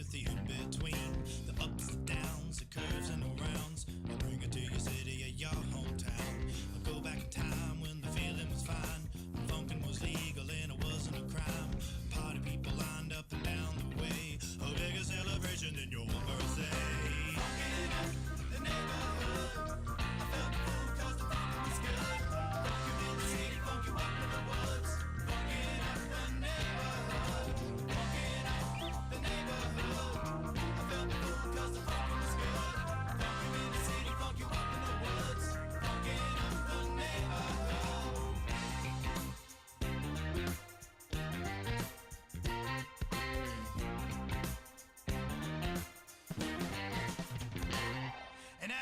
with the in-between, the ups and downs, the curves and the rounds. I'll bring it to your city or your hometown. I'll go back in time when the feeling was fine, when funkin' was legal and it wasn't a crime. Party people lined up and down the way, a bigger celebration than your birthday. Funkin' up the neighborhood, I felt the food 'cause the funkin' was good. Funk you in the city, funk you up in the woods. Funkin' up the neighborhood, funkin' up the neighborhood. I felt the food 'cause the funkin' was good. Funk you in the city, funk you up in the woods. Funkin' up the neighborhood. And I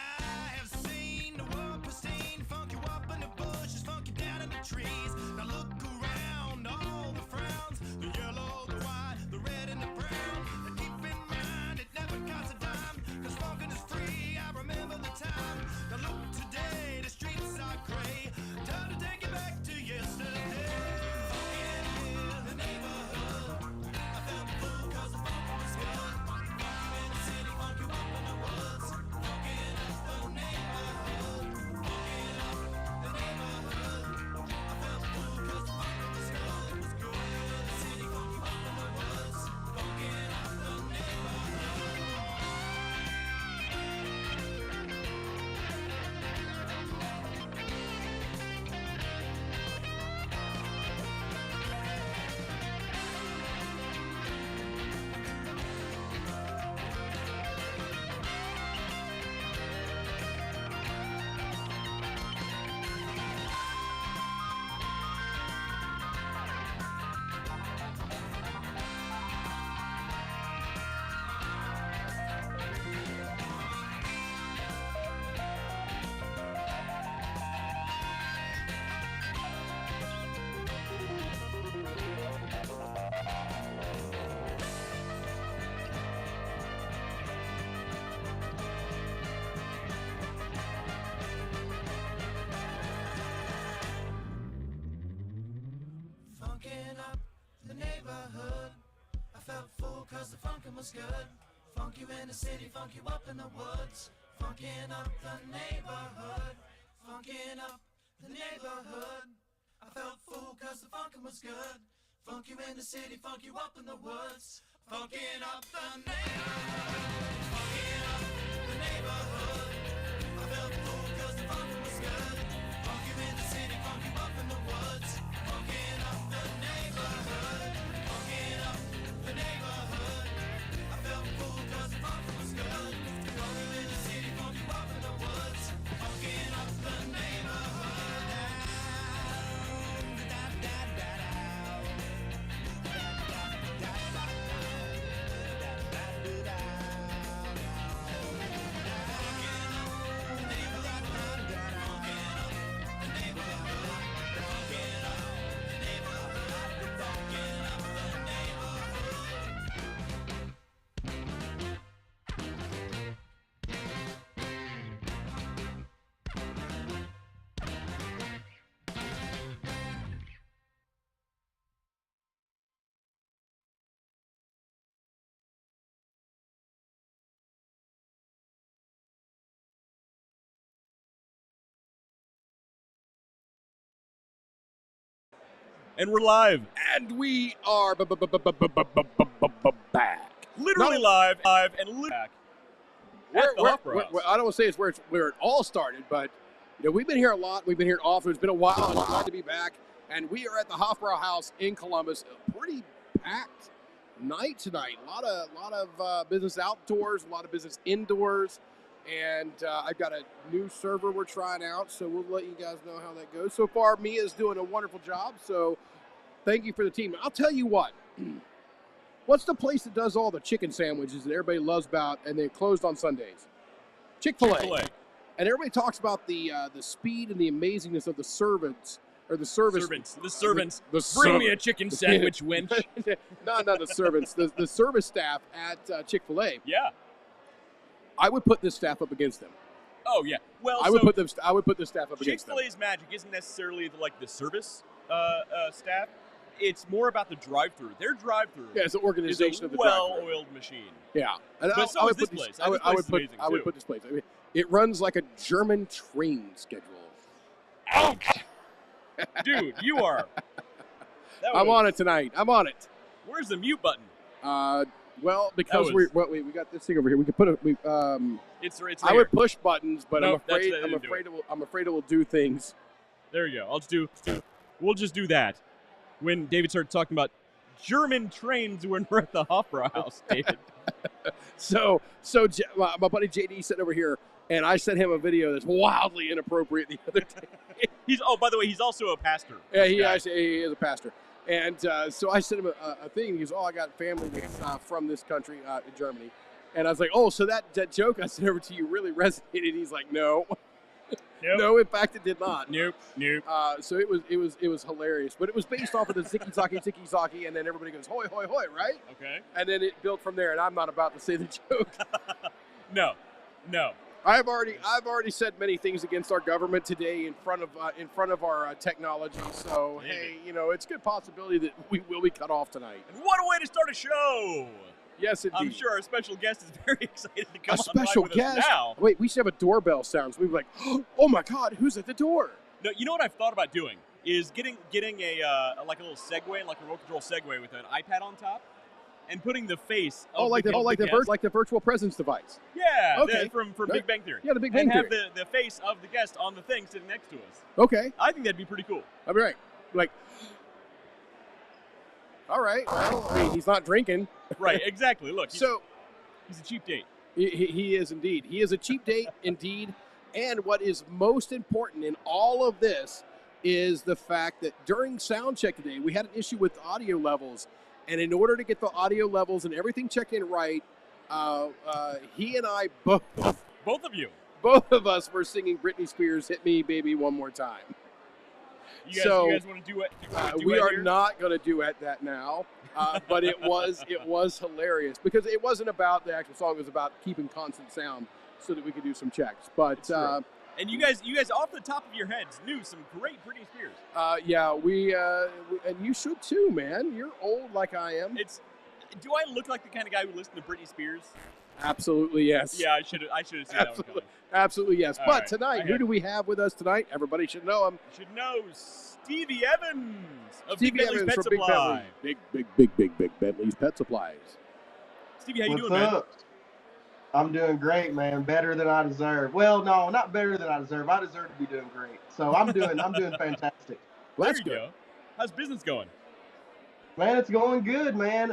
have seen the world pristine, funk you up in the bushes, funk you down in the trees. Now look around, all the frowns, the yellow, the white, the red and the brown. And keep in mind, it never costs a dime, 'cause funkin' is free, I remember the time. Now look today, the streets are gray, time to take it back to yesterday. Funkin' in the neighborhood, I felt the food 'cause the funkin' was good. Funk you in the city, funk you up in the woods. Funkin' up the neighborhood, funkin' up the neighborhood. I felt the food 'cause the funkin' was good. It was good in the city, funk you up in the woods. Funkin' up the neighborhood. Funkin' up the neighborhood, I felt full 'cause the funkin' was good. Funk you in the city, funk you up in the woods. Funkin' up the neighborhood, funkin' up the neighborhood. I felt full 'cause the funkin' was good. Funk you in the city, funk you up in the woods. Funkin' up the neighborhood, funkin' up the neighborhood. I felt full 'cause the funkin' was good. Funk you in the city, funk you up in the woods. Funkin' up the neighborhood, funkin' up the neighborhood. I felt full 'cause the funkin' was good. Funk you in the city, funk you up in the woods. Funkin' up the neighborhood. And we're live. And we are back. Literally No. live, and back. At the Hofbrauhaus. I don't want to say it's where it all started, but we've been here a lot. We've been here often. It's been a while. I'm glad to be back. And we are at the Hofbrauhaus in Columbus. A pretty packed night tonight. A lot of business outdoors, a lot of business indoors. And I've got a new server we're trying out, so we'll let you guys know how that goes. So far, Mia's doing a wonderful job, so thank you for the team. I'll tell you what. What's the place that does all the chicken sandwiches that everybody loves about, and they're closed on Sundays? Chick-fil-A. Chick-fil-A. And everybody talks about the speed and the amazingness of the servants, or the service. The servants. The Bring me a chicken sandwich, winch. No, not the servants. The service staff at Chick-fil-A. Yeah. I would put this staff up against them. Oh yeah. Well, I would put this staff up against them. Chick-fil-A's magic isn't necessarily like the service staff. it's more about the drive-through. Their drive-through Yeah, it's an is organization a of the drive-thru. well-oiled machine. Yeah, and But so is this place. This place is amazing, I would too. put this place. I mean, it runs like a German train schedule. Ouch! Dude, you are. I'm on it tonight. I'm on it. Where's the mute button? Well, because was- we got this thing over here. We could put it. It's right I would push buttons, but Nope, I'm that didn't do afraid it will do things. There you go. We'll just do that. When David started talking about German trains when we're at the Hofbrauhaus, David. So my buddy JD sitting over here, and I sent him a video that's wildly inappropriate the other day. By the way, he's also a pastor. Yeah, This guy. he is a pastor. And so I sent him a thing. He goes, I got family from this country, in Germany. And I was like, so that joke I sent over to you really resonated. He's like, no. Nope. No, in fact, it did not. Nope. So it was hilarious. But it was based off of the Ziki Zaki, and then everybody goes, hoy, hoy, hoy, right? Okay. And then it built from there, and I'm not about to say the joke. No. I've already said many things against our government today in front of our technology. So hey, it's a good possibility that we will be cut off tonight. And what a way to start a show! Yes, indeed. I'm sure our special guest is very excited to come A online special with guest. us now. Wait, we should have a doorbell sound. So we'd be like, oh my God, who's at the door? No, you know what I've thought about doing is getting a like a little Segway, like a remote control Segway with an iPad on top, and putting the face of like the guest. the virtual presence device. Yeah, Okay. from Big Bang Theory. Yeah, the Big Bang and have Theory. the face of the guest on the thing sitting next to us. Okay, I think that'd be pretty cool. I'll be right. Like, all right. Well, I mean, he's not drinking. Right, exactly. Look, he's a cheap date. He is indeed. He is a cheap date indeed. And what is most important in all of this is the fact that during sound check today, we had an issue with audio levels. And in order to get the audio levels and everything checked in right, he and I both of us were singing Britney Spears' "Hit Me, Baby, One More Time." You guys want to do it? We are not going to duet that now, but it was hilarious because it wasn't about the actual song; it was about keeping constant sound so that we could do some checks. But and you guys, off the top of your heads, knew some great Britney Spears. yeah, we and you should too, man. You're old like I am. Do I look like the kind of guy who listened to Britney Spears? Absolutely yes. Yeah, I should have seen that one coming. Absolutely yes. All But right, tonight, who do we have with us tonight? Everybody should know him. You should know Stevie Evans of Stevie Big Bentley's Evans Pet from Supply. Big Bentley's Pet Supplies. Stevie, how you What's doing, man? up? I'm doing great, man. Better than I deserve. Well, no, not better than I deserve. I deserve to be doing great. So I'm doing fantastic. Well, that's There you good. go. How's business going? Man, it's going good, man.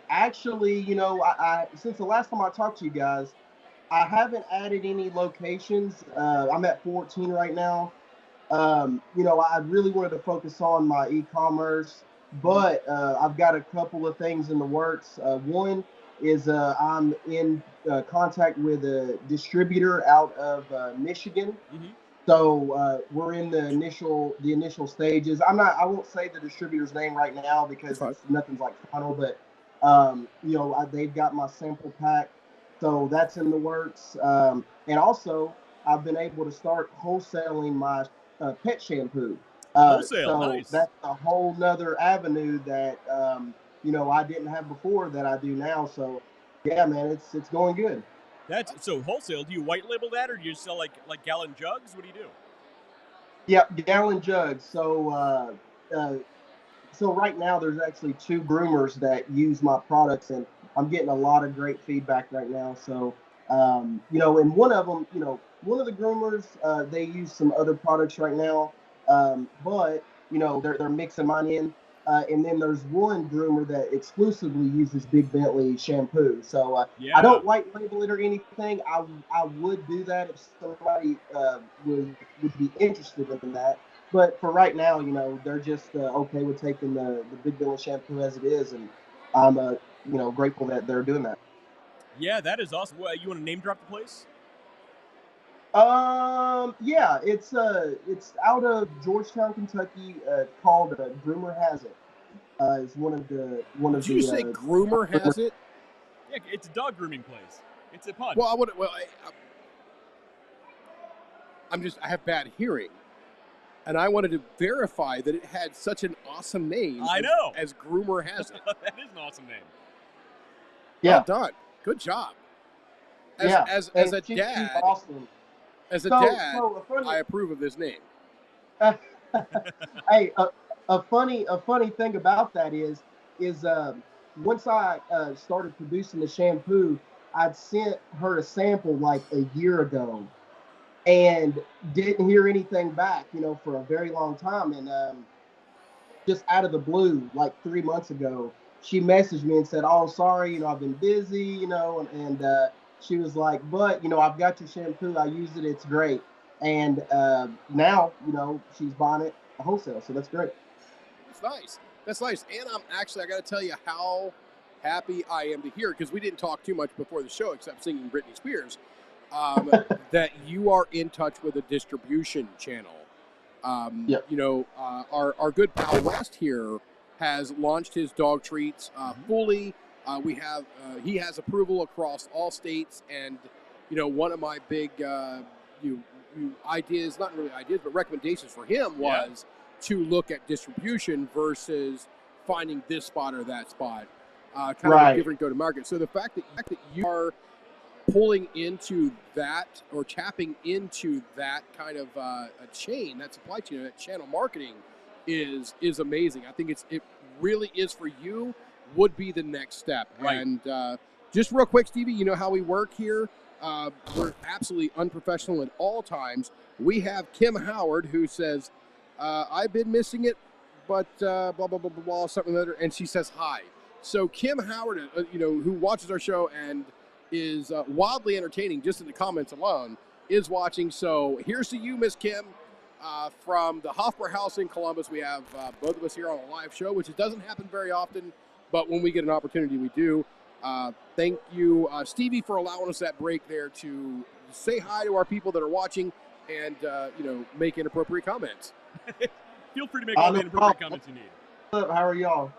Actually, I since the last time I talked to you guys, I haven't added any locations. I'm at 14 right now. I really wanted to focus on my e-commerce, but I've got a couple of things in the works. One is I'm in contact with a distributor out of Michigan. Mm-hmm. So we're in the initial stages. I won't say the distributor's name right now because nothing's like final, but they've got my sample pack, so that's in the works. And also, I've been able to start wholesaling my pet shampoo. Wholesale, so nice. That's a whole nother avenue that I didn't have before that I do now. So yeah, man, it's going good. That's so wholesale. Do you white label that, or do you sell like gallon jugs? What do you do? Yeah, gallon jugs. So right now there's actually 2 groomers that use my products, and I'm getting a lot of great feedback right now. So and one of them, one of the groomers, they use some other products right now, but they're mixing mine in. And then there's one groomer that exclusively uses Big Bentley shampoo. So Yeah. I don't white label it or anything. I would do that if somebody would be interested in that. But for right now, they're just okay with taking the Big Bentley shampoo as it is, and I'm grateful that they're doing that. Yeah, that is awesome. Well, you want to name drop the place? Yeah, it's out of Georgetown, Kentucky. Called Groomer Has It. It's one of the. Did you say Groomer Has It? Yeah, it's a dog grooming place. It's a pun. Well, I have bad hearing, And I wanted to verify that it had such an awesome name. I know. As Groomer has it. That is an awesome name. Well done. Good job. As a she's dad, awesome. as a So- dad, so a funny- I approve of this name. Hey, a funny thing about that is once I started producing the shampoo, I'd sent her a sample like a year ago, and didn't hear anything back, for a very long time. And just out of the blue, like 3 months ago, she messaged me and said, "Oh, sorry, I've been busy, and she was like, but I've got your shampoo. I use it. It's great." And now, she's buying it wholesale, so that's great. That's nice. That's nice. And I got to tell you how happy I am to hear, because we didn't talk too much before the show except singing Britney Spears, that you are in touch with a distribution channel. Yep. Our good pal West here has launched his dog treats fully. He has approval across all states, and one of my big ideas, not really ideas, but recommendations for him was to look at distribution versus finding this spot or that spot, kind of a different go-to-market. So the fact that you are pulling into that or tapping into that kind of a chain, that supply chain, that channel marketing is amazing. I think it really is for you, would be the next step. Right. And just real quick, Stevie, you know how we work here. We're absolutely unprofessional at all times. We have Kim Howard who says, I've been missing it, but blah, blah, blah, blah, blah, something or other, and she says hi. So Kim Howard, who watches our show and is wildly entertaining just in the comments alone, is watching. So here's to you, Miss Kim, from the Hofbräu House in Columbus. We have both of us here on a live show, which it doesn't happen very often, but when we get an opportunity, we do. Thank you, Stevie, for allowing us that break there to say hi to our people that are watching and, make inappropriate comments. Feel free to make all the inappropriate comments you need. What's up? How are y'all?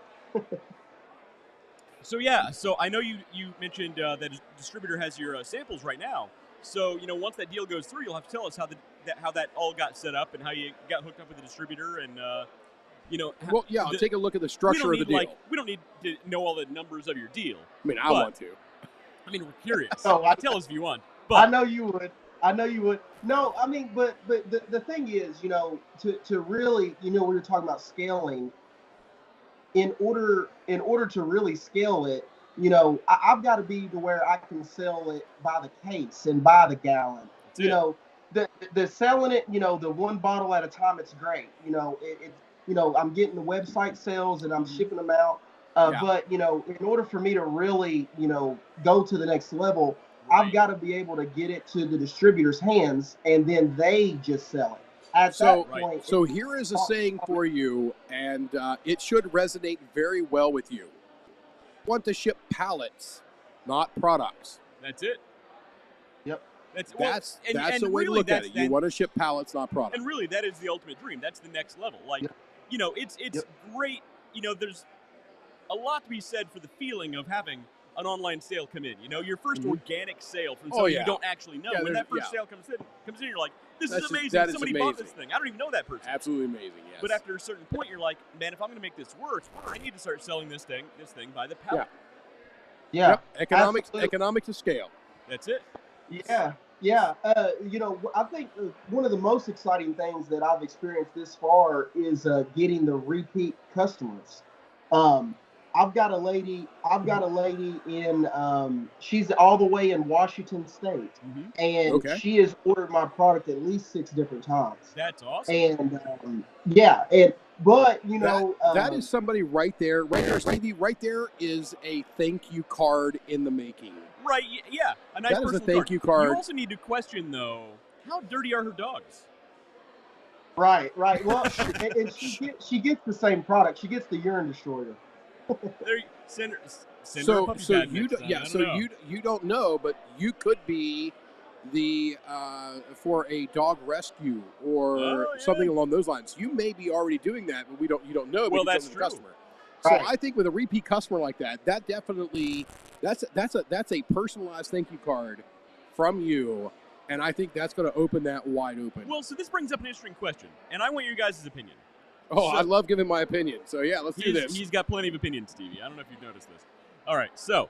So I know you mentioned that a distributor has your samples right now. So once that deal goes through, you'll have to tell us how that all got set up and how you got hooked up with the distributor and Well, yeah, I'll take a look at the structure of the deal. We don't need to know all the numbers of your deal. I mean, I want to. I mean, we're curious. Oh, Tell us if you want. I But know you would. No, I mean, but the thing is, to really, when you're talking about scaling, in order to really scale it, I've got to be to where I can sell it by the case and by the gallon. The selling it, the one bottle at a time, it's great. I'm getting the website sales and I'm shipping them out. But in order for me to really, go to the next level, I've got to be able to get it to the distributor's hands, and then they just sell it. At that point, so here is a saying for you, and it should resonate very well with you. You want to ship pallets, not products. that's it. Yep. That's the way to look at it. You want to ship pallets, not products. And really, that is the ultimate dream. That's the next level. Like, it's great. There's a lot to be said for the feeling of having an online sale come in. Your first organic sale from somebody you don't actually know. When that first sale comes in, you're like, this is amazing. Somebody bought this thing. I don't even know that person. Absolutely amazing, yes. But after a certain point, you're like, man, if I'm going to make this work, I need to start selling this thing by the pallet. Yeah. Economics of scale. That's it. Yeah. I think one of the most exciting things that I've experienced this far is getting the repeat customers. I've got a lady in, she's all the way in Washington State, and she has ordered my product at least 6 different times. That's awesome. And that is somebody right there, Stevie. Right there is a thank you card in the making. Right, yeah. A nice that is a personal thank you card. You also need to question, though, how dirty are her dogs? Right. Well, and she gets the same product. She gets the urine destroyer. Send her a puppy pad next time. You don't know, but you could be the for a dog rescue or something along those lines. You may be already doing that, but you don't know. Well, because that's you're true. the customer. So I think with a repeat customer like that definitely that's a personalized thank you card from you And I think that's going to open that wide open. Well, so this brings up an interesting question, and I want your guys' opinion. Oh, So- I love giving my opinion. So, yeah, let's do this. He's got plenty of opinions, Stevie. I don't know if you've noticed this. All right, so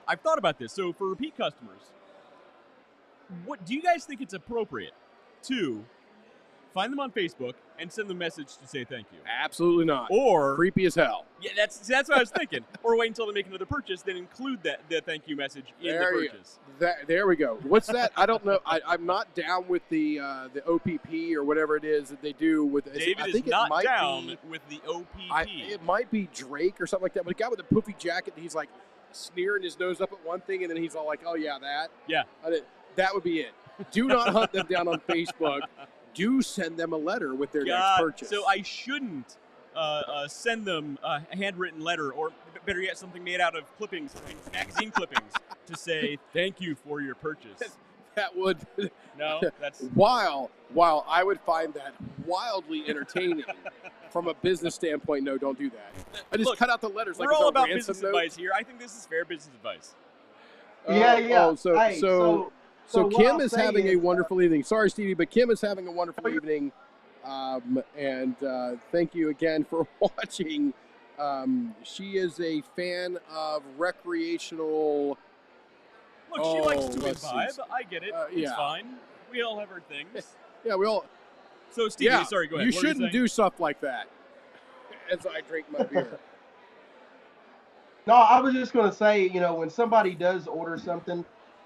I've thought about this. So for repeat customers, what do you guys think it's appropriate to find them on Facebook and send them a message to say thank you? Absolutely not. Or Creepy as hell. yeah, that's what I was thinking. Or wait until they make another purchase, then include the thank you message in the purchase. There we go. What's that? I don't know. I'm not down with the OPP or whatever it is that they do with. David I is think not it might down be, with the OPP. It might be Drake or something like that. But a guy with a poofy jacket, he's like sneering his nose up at one thing, and then he's all like, "Oh yeah, that." Yeah. That would be it. Do not hunt them down on Facebook. Do send them a letter with their next purchase. So I shouldn't send them a handwritten letter, or better yet, something made out of clippings, magazine clippings, to say thank you for your purchase. That would. No, that's While I would find that wildly entertaining from a business standpoint, no, don't do that. I just Look, cut out the letters like we're it's all a about ransom business note. advice here. I think this is fair business advice. Yeah. Oh, so Hey, so what Kim I'll is say having a is, wonderful evening. Sorry, Stevie, but Kim is having a wonderful evening. And thank you again for watching. She is a fan of recreational. Look, she likes to let's see. imbibe. I get it. It's yeah. fine. We all have our things. Yeah, we all. So, Stevie, Yeah, sorry, go ahead. you What were shouldn't saying? do stuff like that. As I drink my beer. No, I was just going to say, when somebody does order something,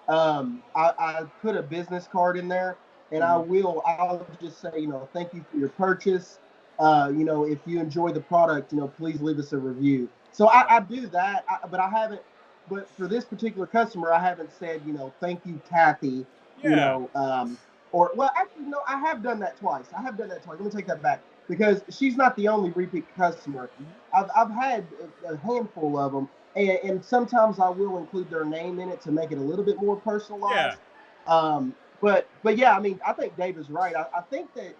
I put a business card in there, and I'll just say, thank you for your purchase. If you enjoy the product, please leave us a review. So I do that, but I haven't. But for this particular customer, I haven't said, thank you, Kathy. Yeah. Or well, actually, no, I have done that twice. Let me take that back, because she's not the only repeat customer. I've had a handful of them, and sometimes I will include their name in it to make it a little bit more personalized. But yeah, I mean, I think Dave is right. I think that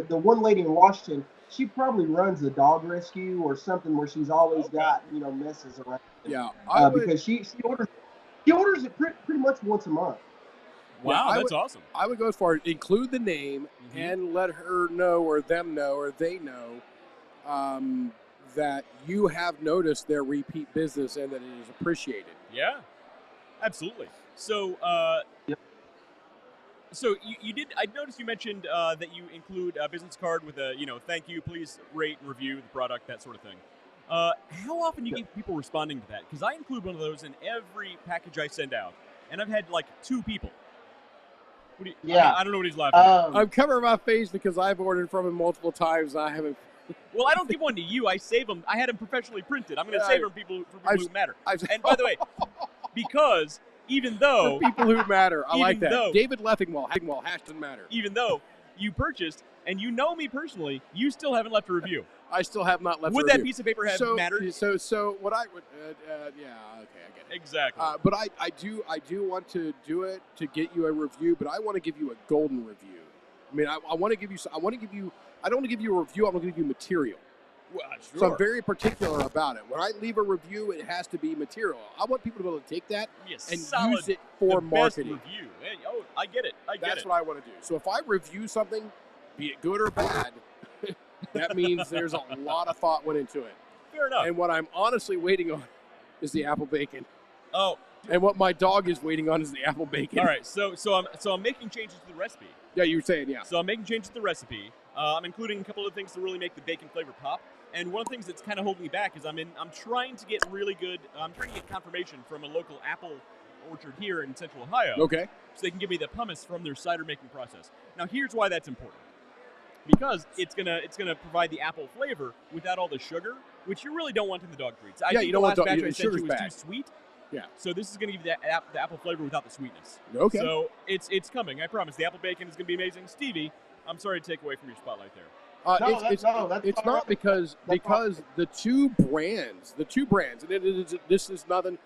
the one lady in Washington, she probably runs a dog rescue or something where she's always got messes around. Yeah, because she orders it pretty much once a month. Wow, Yeah, that's awesome. I would go as far as include the name and let her know, or them know, or they know that you have noticed their repeat business and that it is appreciated. Yeah, absolutely. So, so you did. I noticed you mentioned that you include a business card with a thank you, please rate and review the product, that sort of thing. How often do you get people responding to that? Because I include one of those in every package I send out, and I've had like 2 people. I don't know what he's laughing at. I'm covering my face because I've ordered from him multiple times. I haven't. Well, I don't give one to you. I save them. I had them professionally printed. I'm going to save them for people who matter. And by the way, because even though For people who matter, I like that. though- David Leffingwell, hashtag matter. even though you purchased and you know me personally, you still haven't left a review. I still have not left. Would a that review. piece of paper have mattered? So what I would, yeah, okay, I get it. Exactly. But I do want to do it to get you a review, but I want to give you a golden review. I mean, I want to give you. I don't want to give you a review. I want to give you material. Well, sure. So I'm very particular about it. When I leave a review, it has to be material. I want people to be able to take that and use it for marketing. Best review. Hey, I get it. That's what I want to do. So if I review something, be it good or bad, that means there's a lot of thought went into it. Fair enough. And what I'm honestly waiting on is the apple bacon. Oh. And what my dog is waiting on is the apple bacon. All right. So I'm making changes to the recipe. Yeah, you were saying, yeah. So I'm making changes to the recipe. I'm including a couple of things to really make the bacon flavor pop. And one of the things that's kind of holding me back is I'm trying to get really good. I'm trying to get confirmation from a local apple orchard here in Central Ohio. Okay. So they can give me the pumice from their cider making process. Now here's why that's important. Because it's gonna provide the apple flavor without all the sugar, which you really don't want in the dog treats. I think you don't the want last batch I sent sugar's you was bad. too sweet. Yeah. So this is gonna give you the apple flavor without the sweetness. Okay. So it's coming. I promise. The apple bacon is gonna be amazing. Stevie, I'm sorry to take away from your spotlight there. It's not because the two brands, and this is nothing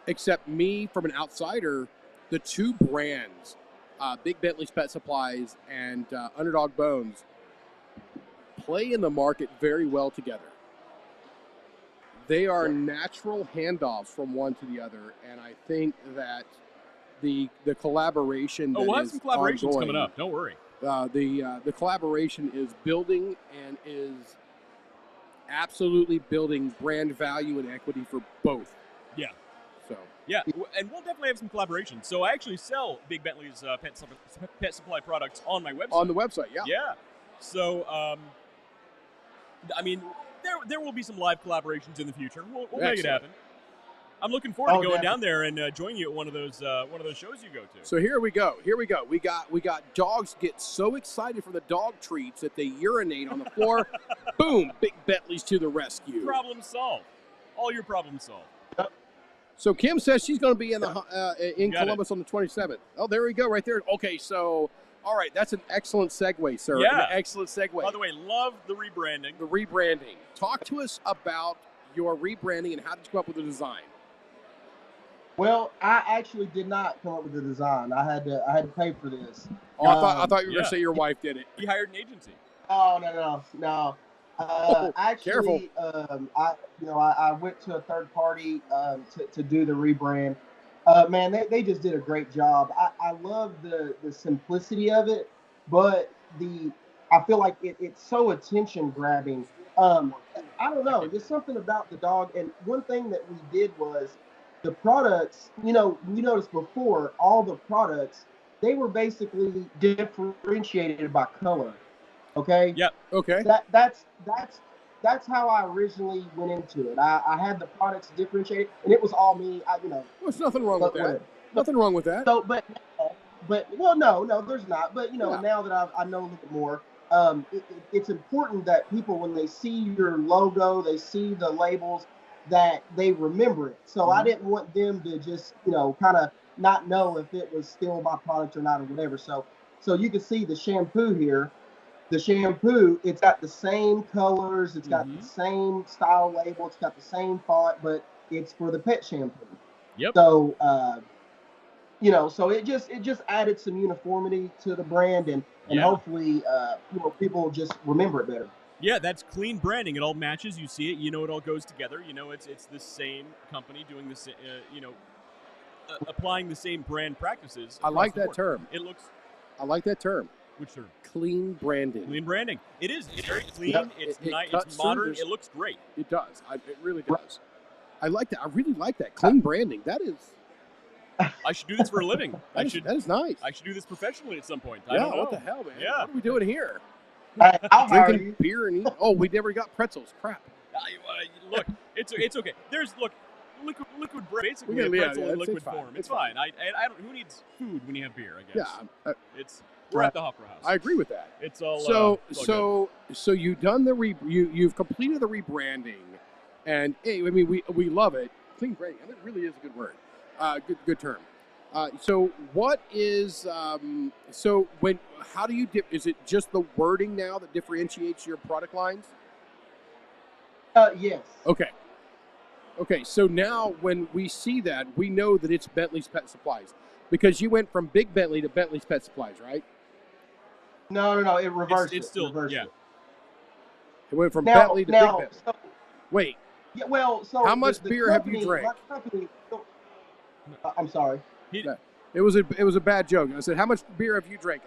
except me from an outsider. The 2 brands, Big Bentley's Pet Supplies and Underdog Bones, play in the market very well together. They are natural handoffs from one to the other, and I think that the collaboration Oh, that we'll have is some collaborations ongoing, coming up. Don't worry. the collaboration is building and is absolutely building brand value and equity for both. Yeah. So Yeah, and we'll definitely have some collaborations. So I actually sell Big Bentley's pet supply products on my website. on the website, yeah. Yeah. So, I mean, there will be some live collaborations in the future. We'll make it happen. I'm looking forward to going down there and joining you at one of those shows you go to. So here we go. We got dogs get so excited for the dog treats that they urinate on the floor. Boom! Big Bentley's to the rescue. Problem solved. All your problems solved. So Kim says she's going to be in Columbus on the 27th. Oh, there we go, right there. Okay, so all right, that's an excellent segue, sir. Yeah, an excellent segue. By the way, love the rebranding. The rebranding. Talk to us about your rebranding and how did you come up with the design? Well, I actually did not come up with the design. I had to pay for this. Oh, I thought you were going to say your wife did it. You hired an agency. Oh no. Actually, careful. I went to a third party to do the rebrand. Man, they just did a great job. I love the simplicity of it, but I feel like it's so attention grabbing. I don't know, there's something about the dog. And one thing that we did was the products. You noticed before all the products, they were basically differentiated by color. Okay. Yep. Okay. That's how I originally went into it. I had the products differentiated, and it was all me. There's nothing wrong with that. Nothing wrong with that. So, no, there's not. But now that I know a little bit more, it's important that people, when they see your logo, they see the labels, that they remember it. So I didn't want them to just kind of not know if it was still my product or not or whatever. So you can see the shampoo here. The shampoo, it's got the same colors, it's got the same style label, it's got the same font, but it's for the pet shampoo. Yep. So, so it just added some uniformity to the brand, and hopefully, people just remember it better. Yeah, that's clean branding. It all matches. You see it. You know it all goes together. It's the same company doing this. Applying the same brand practices. I like that term. I like that term. Which term? Clean branding. Clean branding. It is. It's very clean. It's nice. It's modern. It looks great. It does. It really does. I like that. I really like that. Clean branding. That is. I should do this for a living. That is nice. I should do this professionally at some point. I don't know. What the hell, man? Yeah. What are we doing here? I'll drinking beer and eating. Oh, we never got pretzels. Crap. Look, it's okay. There's liquid bread, basically a pretzel in liquid form. It's fine. I don't. Who needs food when you have beer? I guess. Yeah. We're at the Hopper House. I agree with that. It's all so you've done you've completed the rebranding, and hey, I mean we love it. Clean branding. It really is a good word. Good term. So what is how do you is it just the wording now that differentiates your product lines? Yes. Okay, so now when we see that, we know that it's Bentley's Pet Supplies, because you went from Big Bentley to Bentley's Pet Supplies, right? No, it reversed. It's still reversed it. It went from Bentley to Big Bentley. Wait. Yeah, well, so how much beer have you drank? I'm sorry. It was a bad joke. I said, how much beer have you drank?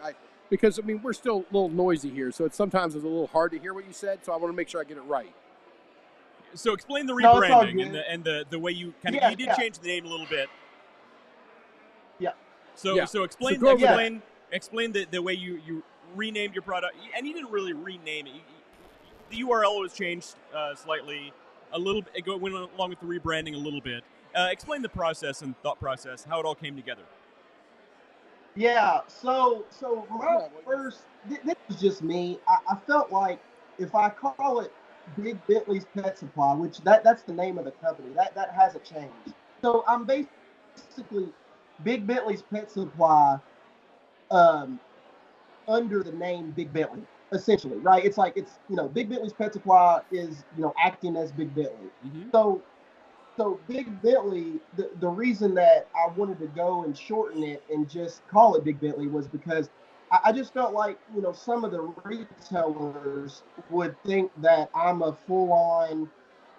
Because we're still a little noisy here, so sometimes it's a little hard to hear what you said. So I want to make sure I get it right. So explain the rebranding and the way you kind of you did change the name a little bit. Yeah. So explain the way you renamed your product, and you didn't really rename it. The URL was changed slightly, a little bit. It went along with the rebranding a little bit. Explain the process and thought process, how it all came together. Yeah. So my first, this was just me. I felt like if I call it Big Bentley's Pet Supply, which that's the name of the company, that hasn't changed. So I'm basically Big Bentley's Pet Supply under the name Big Bentley, essentially, right? It's like Big Bentley's Pet Supply is acting as Big Bentley. Mm-hmm. So Big Bentley, the reason that I wanted to go and shorten it and just call it Big Bentley was because I just felt like, some of the retailers would think that I'm a full-on,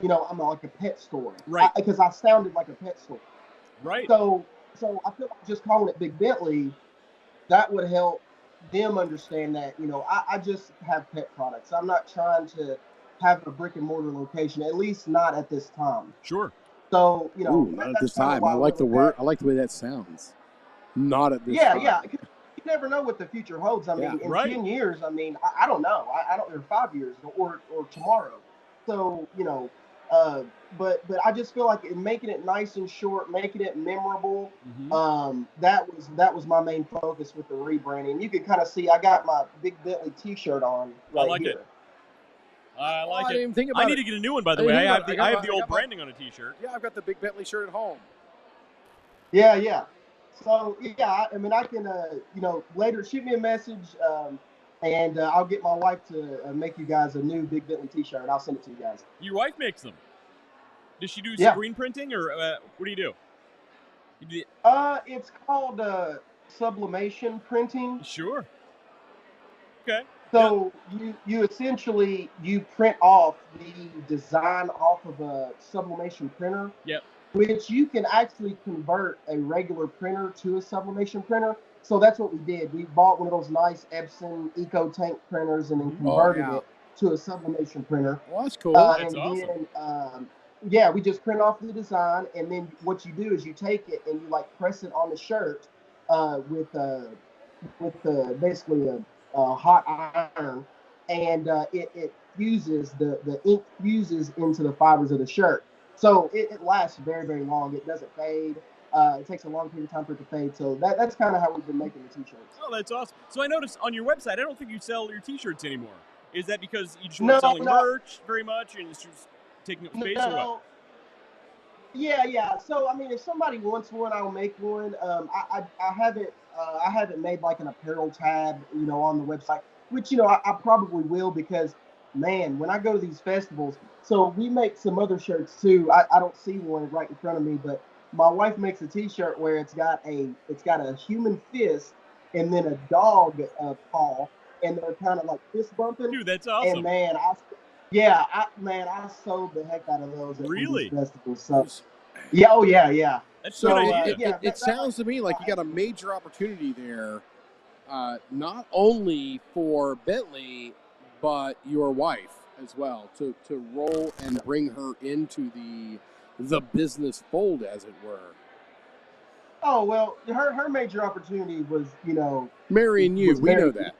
I'm like a pet store. Right. Because I sounded like a pet store. Right. So so I feel like just calling it Big Bentley, that would help them understand that, I just have pet products. I'm not trying to have a brick and mortar location, at least not at this time. Sure. So, Ooh, not at this that's kinda time. why I I like went the with word. that. I like the way that sounds. Not at this Yeah, time. yeah. 'Cause you never know what the future holds. I Yeah. mean, in Right. 10 years, I don't know. I don't, or 5 years, or tomorrow. So, uh, but I just feel like making it nice and short, making it memorable. That was my main focus with the rebranding. You can kind of see I got my Big Bentley T-shirt on I right like here. it. I like I it. didn't even think I about need it. to get a new one, by the I way. didn't I think have about it. the I have I the old got my- branding on a T-shirt. Yeah, I've got the Big Bentley shirt at home. Yeah, yeah. So yeah, I mean, I can, later shoot me a message, and I'll get my wife to make you guys a new Big Bentley T-shirt, and I'll send it to you guys. Your wife makes them. Does she do Yeah. screen printing, or what do you do? It's called sublimation printing. Sure. Okay. So you essentially you print off the design off of a sublimation printer, Yep. which you can actually convert a regular printer to a sublimation printer. So that's what we did. We bought one of those nice Epson Eco Tank printers and then converted it to a sublimation printer. Well, that's cool. That's and awesome. then, yeah, we just print off the design, and then what you do is you take it and you like press it on the shirt with basically a hot iron, and it fuses the ink fuses into the fibers of the shirt, so it lasts very, very long. It doesn't fade. It takes a long period of time for it to fade. So that's kind of how we've been making the T-shirts. Oh, that's awesome. So I noticed on your website, I don't think you sell your T-shirts anymore. Is that because you just weren't selling merch very much and it's just taking up space, or what? Yeah. So I mean, if somebody wants one, I'll make one. I haven't made like an apparel tab, on the website, which I probably will, because man, when I go to these festivals, so we make some other shirts too. I don't see one right in front of me, but my wife makes a T-shirt where it's got a human fist and then a dog paw, and they're kind of like fist bumping. Dude, that's And awesome. man, I sold the heck out of those at Really? these festivals. So yeah, oh yeah. That's a So good idea. it sounds to me like you got a major opportunity there, not only for Bentley, but your wife as well, to roll and bring her into the business fold, as it were. Oh well, her major opportunity was, Marrying you, we know that.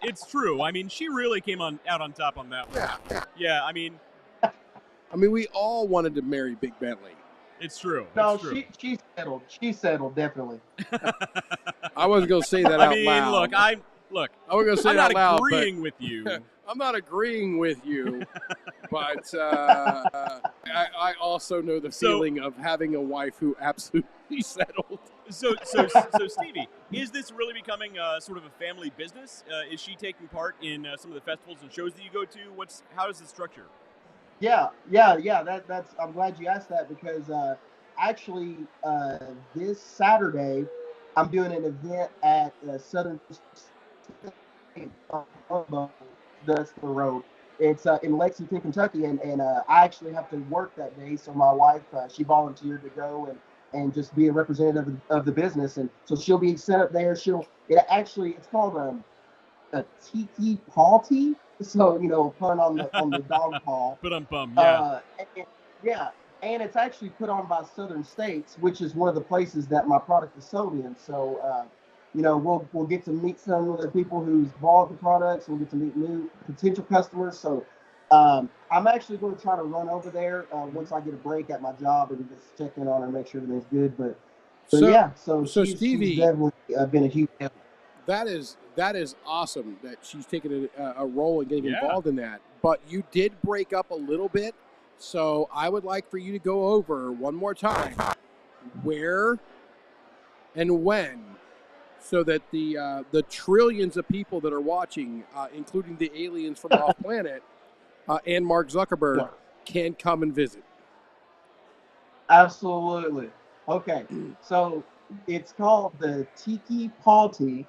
It's true. I mean, she really came out on top on that one. Yeah, I mean, we all wanted to marry Big Bentley. it's true. No, It's true. she settled. She settled, definitely. I wasn't going to say that I out mean, loud. look. I wasn't going to say I'm it not out loud, agreeing with you. I'm not agreeing with you, but I also know the feeling of having a wife who absolutely settled. So Stevie, is this really becoming sort of a family business? Is she taking part in some of the festivals and shows that you go to? How is the structure? Yeah. That's. I'm glad you asked that, because actually, this Saturday I'm doing an event at Southern State that's the road. It's in Lexington, Kentucky, and I actually have to work that day. So my wife, she volunteered to go and just be a representative of the business, and so she'll be set up there. It's called a tiki party. So pun on the dog paw. But yeah. Yeah, and it's actually put on by Southern States, which is one of the places that my product is sold in. So we'll get to meet some of the people who's bought the products. We'll get to meet new potential customers. So I'm actually going to try to run over there once I get a break at my job and just check in on her and make sure everything's good. But yeah, so Stevie, she's definitely been a huge help. That is awesome that she's taken a role in getting involved in that. But you did break up a little bit, so I would like for you to go over one more time where and when, so that the trillions of people that are watching, including the aliens from off planet and Mark Zuckerberg, can come and visit. Absolutely. Okay, so it's called the Tiki Party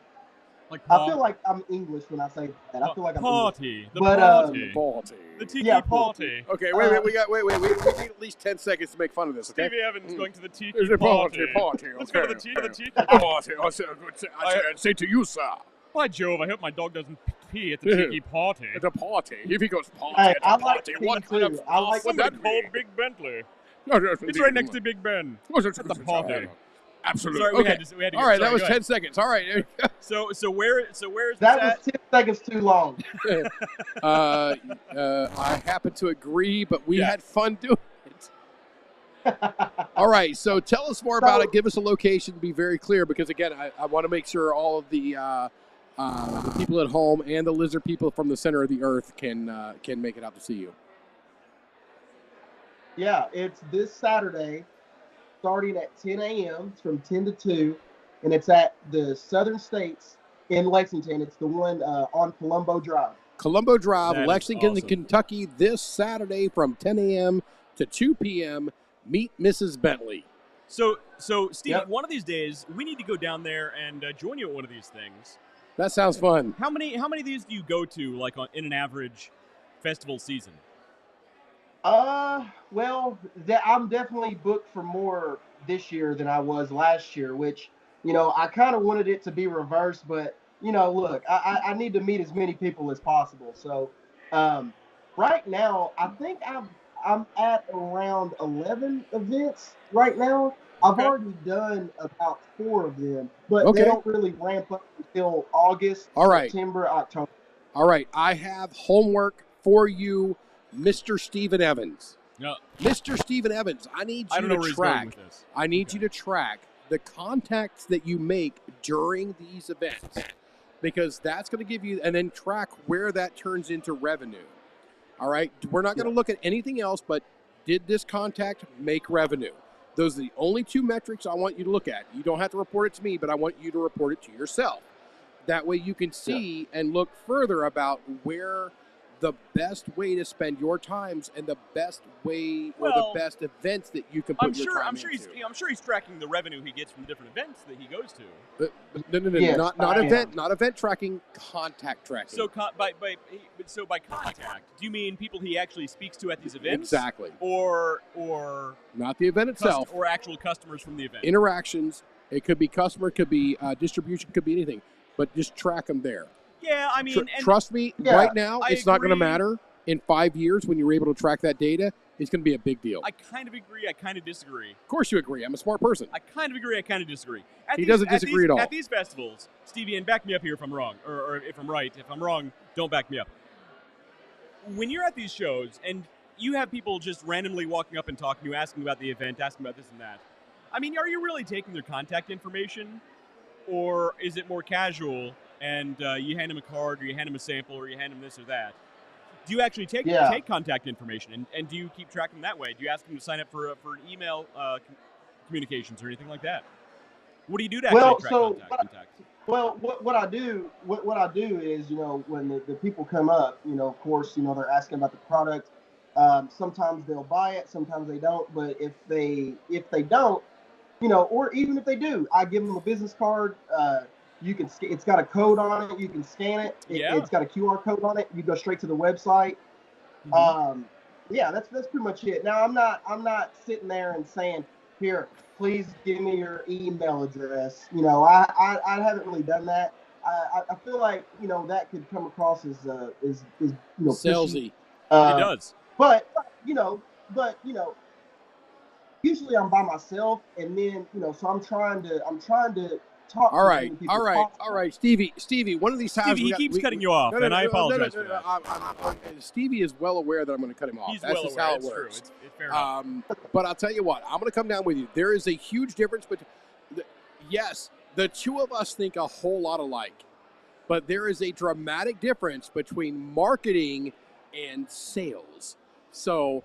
Like I feel like I'm English when I say that. I feel like I'm party. English. The But, party. Party. The tiki Yeah, party. Okay, wait. We need at least 10 seconds to make fun of this. Okay. Stevie Evans going to the tiki There's a party. party. Let's go to the okay. tiki Party. I say to you, sir. By Jove, I hope my dog doesn't pee at the tiki party. At a party. If he goes party Hey, at a I like party, tea what too. kind of I like would Somebody that call be? Big Bentley. No, yes, It's indeed. right next to Big Ben. At the party. Absolutely. Sorry, we okay. had to get All right, that sorry, was go 10 ahead. seconds. All right. So where is That this was 10 seconds too long. I happen to agree, but we Yeah. had fun doing it. All right, so tell us more about it. Give us a location. Be very clear, because again, I want to make sure all of the people at home and the lizard people from the center of the earth can make it out to see you. Yeah, it's this Saturday, starting at 10 a.m. It's from 10 to 2, and it's at the Southern States in Lexington. It's the one on Colombo Drive. Colombo Drive, That is Lexington, awesome. Kentucky, this Saturday from 10 a.m. to 2 p.m. Meet Mrs. Bentley. So Steve, Yep. one of these days we need to go down there and join you at one of these things. That sounds fun. How many of these do you go to, like in an average festival season? Well, I'm definitely booked for more this year than I was last year, which, I kind of wanted it to be reversed, but, look, I need to meet as many people as possible. So, right now, I think I'm at around 11 events right now. I've Okay. already done about 4 of them, but Okay. they don't really ramp up until August, All right. September, October. All right, I have homework for you, Mr. Stephen Evans. No, Mr. Stephen Evans, I need I you don't know where to he's going track. with this. I need you to track the contacts that you make during these events, because that's going to give you, and then track where that turns into revenue. All right, we're not going to look at anything else, but did this contact make revenue? Those are the only 2 metrics I want you to look at. You don't have to report it to me, but I want you to report it to yourself. That way you can see and look further about where the best way to spend your times and the best way or Well, the best events that you can put I'm your sure. time I'm sure into. he's tracking the revenue he gets from the different events that he goes to. No, Yes, not I am. not event tracking, contact tracking. So by contact, do you mean people he actually speaks to at these events? Exactly. Or Not the event itself. or actual customers from the event. Interactions. It could be customer, could be distribution, could be anything. But just track them there. Yeah, I mean, and Trust me, Yeah, right now, I it's not going to agree. matter. In 5 years, when you're able to track that data, it's going to be a big deal. I kind of agree. I kind of disagree. Of course you agree. I'm a smart person. I kind of agree. I kind of disagree. He doesn't disagree at all. At these festivals, Stevie, and back me up here if I'm wrong, or if I'm right. If I'm wrong, don't back me up. When you're at these shows and you have people just randomly walking up and talking to you, asking about the event, asking about this and that, I mean, are you really taking their contact information, or is it more casual and you hand them a card, or you hand them a sample, or you hand them this or that? Do you actually take contact information, and do you keep tracking that way? Do you ask them to sign up for an email communications or anything like that? What do you do to actually track contact? Well, what I do is, when the people come up, of course, they're asking about the product. Sometimes they'll buy it, sometimes they don't. But if they don't, or even if they do, I give them a business card. You can it's got a code on it. You can scan it. It's got a QR code on it. You go straight to the website. Mm-hmm. That's pretty much it. Now I'm not sitting there and saying, here, please give me your email address. I haven't really done that. I feel like that could come across as Salesy. It does. But usually I'm by myself, and then so I'm trying to talk. All to right, as many people all as right, possible. all right, Stevie. One of these times Stevie, he keeps cutting you off, and I apologize for that. Stevie is well aware that I'm going to cut him off. He's That's well just aware. how it It's true. works. It's fair enough. But I'll tell you what, I'm going to come down with you. There is a huge difference between. Yes, the two of us think a whole lot alike, but there is a dramatic difference between marketing and sales. So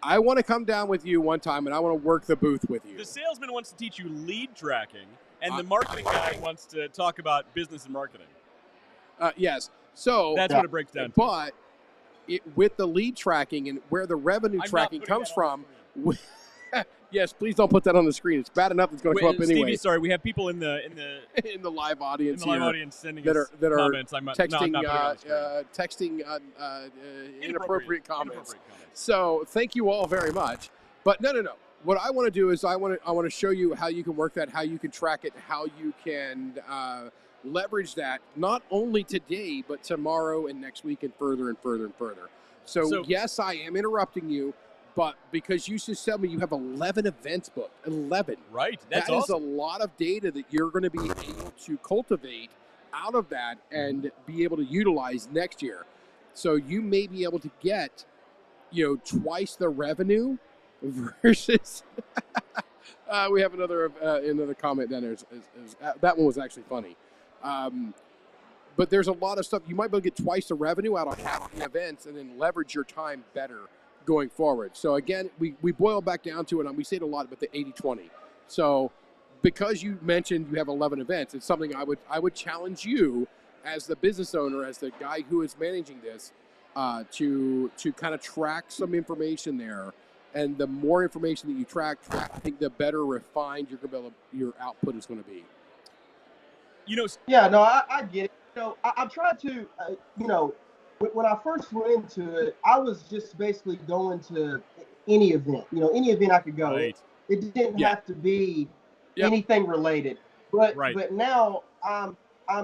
I want to come down with you one time, and I want to work the booth with you. The salesman wants to teach you lead tracking, and the marketing guy wants to talk about business and marketing. Yes. So That's what it breaks down to. But with the lead tracking and where the revenue I'm not tracking putting comes that on from, Yes, please don't put that on the screen. It's bad enough it's going to come up Stevie, anyway. sorry, we have people in the in the live audience in the live here audience sending that us are comments. I'm not texting putting it on the screen. inappropriate comments. So thank you all very much. But no. What I want to do is I want to show you how you can work that, how you can track it, how you can leverage that not only today but tomorrow and next week and further and further and further. So yes, I am interrupting you, but because you just tell me you have 11 events booked, 11. Right, that's awesome. awesome. Is a lot of data that you're going to be able to cultivate out of that and be able to utilize next year. So you may be able to get, twice the revenue versus. We have another comment down there. That one was actually funny. But there's a lot of stuff. You might be able to get twice the revenue out of half the events and then leverage your time better going forward. So again, we boil back down to it, and we say it a lot, but the 80-20. So because you mentioned you have 11 events, it's something I would challenge you as the business owner, as the guy who is managing this, to kind of track some information there. And the more information that you track, I think the better refined your output is going to be. Yeah, no, I get it. I'm trying to, when I first went into it, I was just basically going to any event, any event I could go. Right. It didn't have to be anything related. But now I'm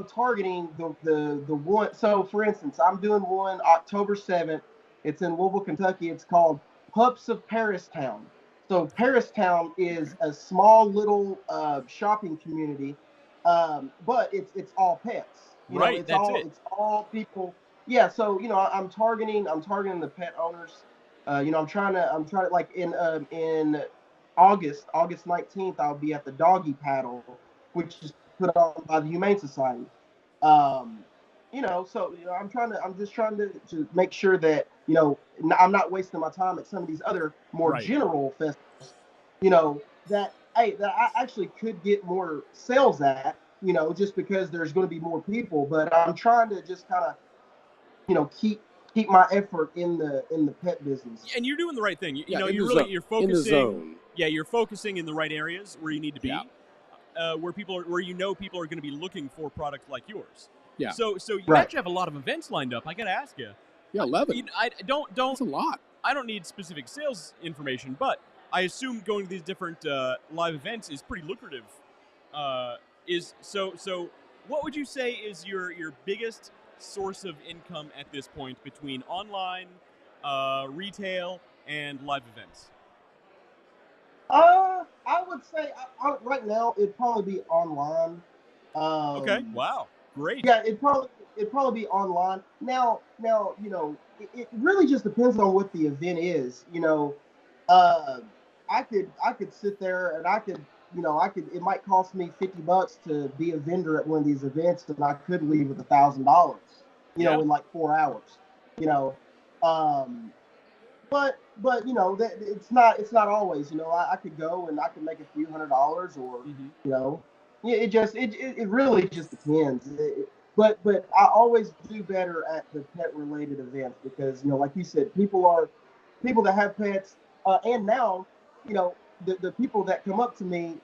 targeting the one. So for instance, I'm doing one October 7th. It's in Louisville, Kentucky. It's called Pups of Paristown. So Paristown is a small little shopping community. But it's all pets. It's all people. Yeah, so I'm targeting the pet owners. I'm trying to like in August 19th, I'll be at the Doggy Paddle, which is put on by the Humane Society. I'm just trying to make sure that I'm not wasting my time at some of these other more general festivals. That I actually could get more sales at, just because there's going to be more people. But I'm trying to just kind of, keep my effort in the pet business. And you're doing the right thing. You're focusing. In the zone. Yeah, you're focusing in the right areas where you need to be, where people are going to be looking for products like yours. Yeah. So you actually have a lot of events lined up. I got to ask you. Yeah, 11. I don't. That's a lot. I don't need specific sales information, but I assume going to these different live events is pretty lucrative. So what would you say is your biggest source of income at this point between online, retail, and live events? I would say right now it'd probably be online. Okay. Wow. Great. Yeah, it'd probably be online. Now, it really just depends on what the event is. I could sit there and I could it might cost me $50 to be a vendor at one of these events, and I could leave with $1,000, in like 4 hours. But that it's not always. I could go and I could make a few $100s, or it really just depends. But I always do better at the pet related events because like you said, people that have pets, and now the people that come up to me,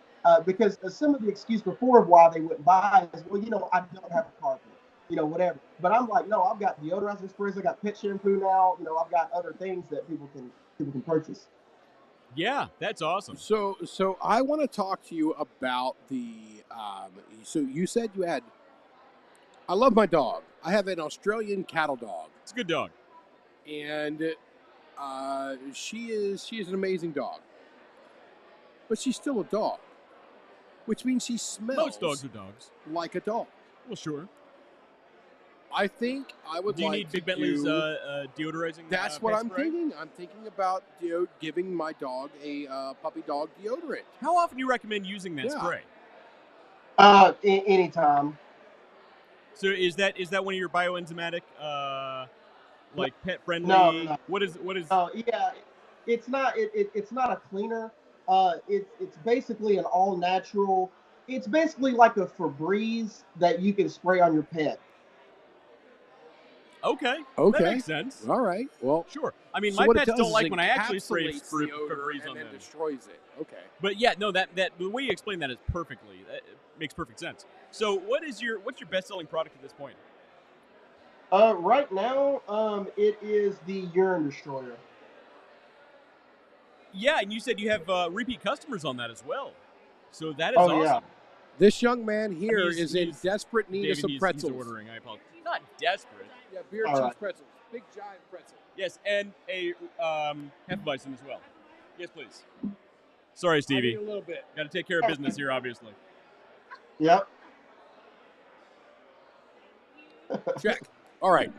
because some of the excuse before of why they wouldn't buy is, well, I don't have a carpet, whatever. But I'm like, no, I've got deodorizing sprays, I got pet shampoo now, I've got other things that people can purchase. Yeah, that's awesome. So I want to talk to you about the. So you said you had. I love my dog. I have an Australian cattle dog. It's a good dog, and she is an amazing dog. But she's still a dog, which means she smells. Most dogs are dogs. Like a dog. Well, sure. I think I would. Do you need Big Bentley's deodorizing? That's what I'm spray? thinking. I'm thinking about giving my dog a puppy dog deodorant. How often do you recommend using that spray? Anytime. So is that one of your bioenzymatic, like pet friendly? No. What is? Oh yeah, it's not. It's not a cleaner. It's basically an all natural. It's basically like a Febreze that you can spray on your pet. Okay. Okay. That makes sense. All right. Well, Sure. I mean, so my what it pets does don't is like when I actually spray encapsulates the odor Febreze and on then them. destroys it. Okay. But yeah, no, that the way you explain that is perfectly. That makes perfect sense. So, what's your best-selling product at this point? Right now, it is the urine destroyer. Yeah, and you said you have repeat customers on that as well. So that is Oh, awesome. yeah. This young man here is in he's- desperate need David, of some he's pretzels. ordering. I apologize. Not desperate. Yeah, beer, All cheese, right. pretzels. Big giant pretzel. Yes, and a Hefeweizen as well. Yes, please. Sorry, I need Stevie. a little bit. Got to take care of business here, obviously. Yep. Check. All right.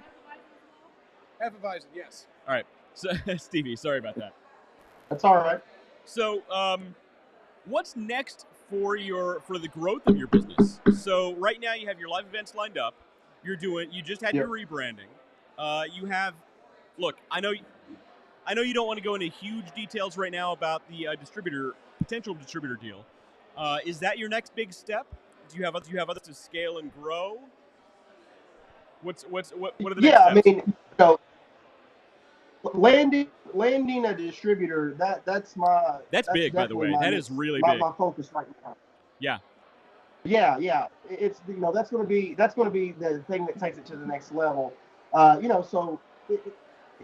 Hefeweizen, yes. All right. So, Stevie, sorry about that. That's all right. So, what's next for the growth of your business? So, right now you have your live events lined up. You just had your rebranding. You have, look, I know you don't want to go into huge details right now about the potential distributor deal. Is that your next big step? Do you have others to scale and grow? What are the next steps? I mean, landing a distributor, that's big, by the way. That is really big. My focus right now. Yeah. Yeah. It's that's going to be the thing that takes it to the next level. So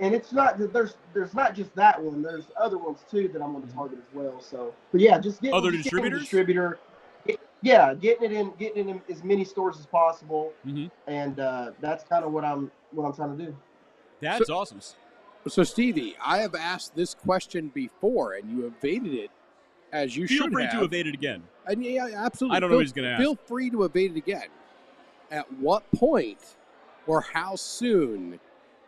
and it's not there's not just that one. There's other ones too that I'm going to target as well. So, but yeah, just getting other getting distributors. A distributor. Yeah, getting it in as many stores as possible, and that's kind of what I'm trying to do. That's awesome. So, Stevie, I have asked this question before, and you evaded it as you should have. Feel free to evade it again. And yeah, absolutely. I don't know who's going to ask. Feel free to evade it again. At what point or how soon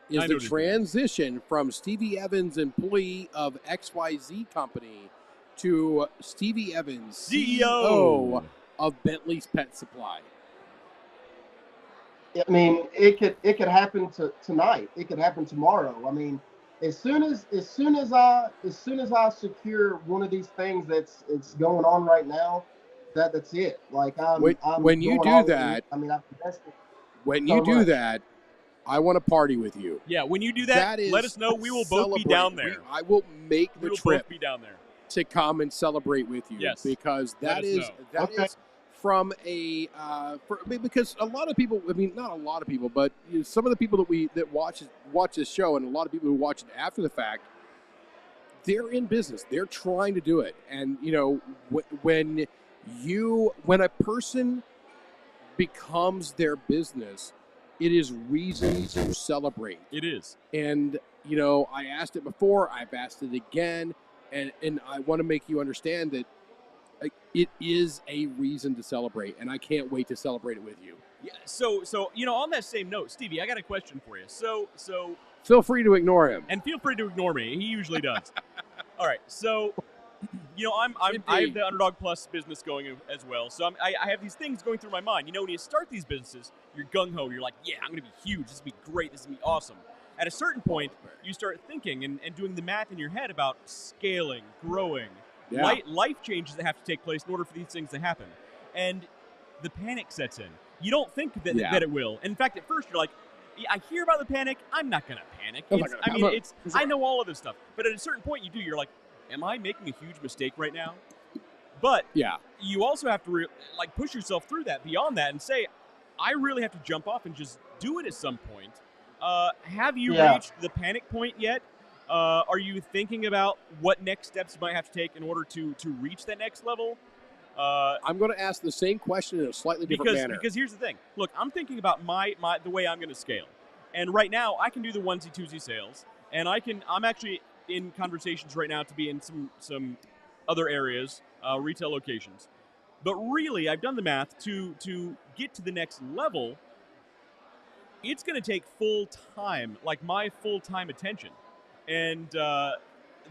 is the transition from Stevie Evans, employee of XYZ Company, to Stevie Evans, CEO of Bentley's Pet Supply? I mean, it could happen tonight. It could happen tomorrow. I mean, as soon as I secure one of these things it's going on right now, that's it. Like when you do that, I mean, I've invested. When you do that, I want to party with you. Yeah, when you do that let us know. We will both be down there. I will make the trip both be down there to come and celebrate with you. Yes, because that is from because a lot of people, I mean, not a lot of people, but some of the people that watch this show, and a lot of people who watch it after the fact, they're in business. They're trying to do it, and when a person becomes their business, it is reason to celebrate. It is. And I asked it before, I've asked it again, and I want to make you understand that it is a reason to celebrate, and I can't wait to celebrate it with you. Yeah. So on that same note, Stevie, I got a question for you. So feel free to ignore him, and feel free to ignore me. He usually does. All right. So I have the Underdog Plus business going as well. So I have these things going through my mind. When you start these businesses, you're gung ho. You're like, yeah, I'm going to be huge. This is going to be great. This is going to be awesome. At a certain point, you start thinking and doing the math in your head about scaling, growing. Yeah. Life changes that have to take place in order for these things to happen. And the panic sets in. You don't think that it will. In fact, at first, you're like, I hear about the panic. I'm not going to panic. I know all of this stuff. But at a certain point, you do. You're like, am I making a huge mistake right now? But you also have to push yourself through that, beyond that, and say, I really have to jump off and just do it at some point. Have you reached the panic point yet? Are you thinking about what next steps you might have to take in order to reach that next level? I'm going to ask the same question in a slightly different manner. Because here's the thing. Look, I'm thinking about the way I'm going to scale. And right now, I can do the onesie-twosie sales. And I'm actually in conversations right now to be in some other areas, retail locations. But really, I've done the math to get to the next level. It's going to take full time, like my full-time attention. And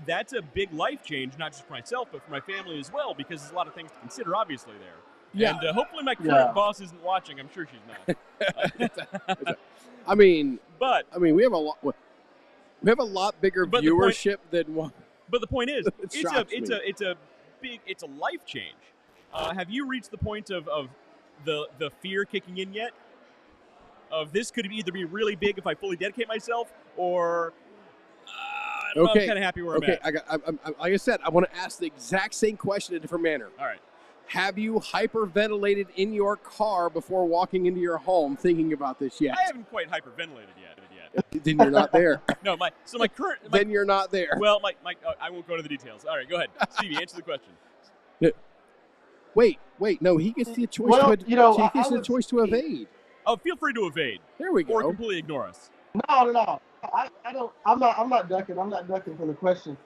that's a big life change, not just for myself, but for my family as well, because there's a lot of things to consider, obviously, there. Yeah. And hopefully my current boss isn't watching. I'm sure she's not. we have a lot bigger viewership than one. But the point is, it's a life change. Have you reached the point of the fear kicking in yet? of this could either be really big if I fully dedicate myself, or I don't know, I'm kind of happy where I'm at. Like I said, I want to ask the exact same question in a different manner. All right. Have you hyperventilated in your car before walking into your home thinking about this yet? I haven't quite hyperventilated yet. Then you're not there. No, my current. Then you're not there. Well, I won't go into the details. All right, go ahead, Stevie. Answer the question. Wait. No, he gets the choice. Well, he gets the choice to evade. Oh, feel free to evade. There we go. Or completely ignore us. No. I don't. I'm not ducking. I'm not ducking from the question.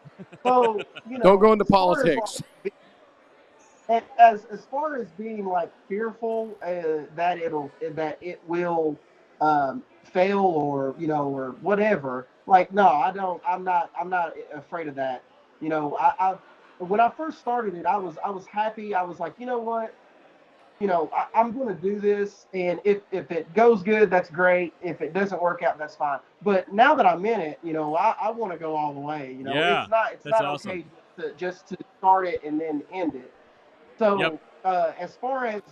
So don't go into politics. As far as being like fearful that it will fail or or whatever. Like no, I don't. I'm not afraid of that. I when I first started it, I was happy. I was like, you know what? I'm going to do this, and if it goes good, that's great. If it doesn't work out, that's fine. But now that I'm in it, I want to go all the way. Yeah, it's not awesome. okay just to start it and then end it. So as far as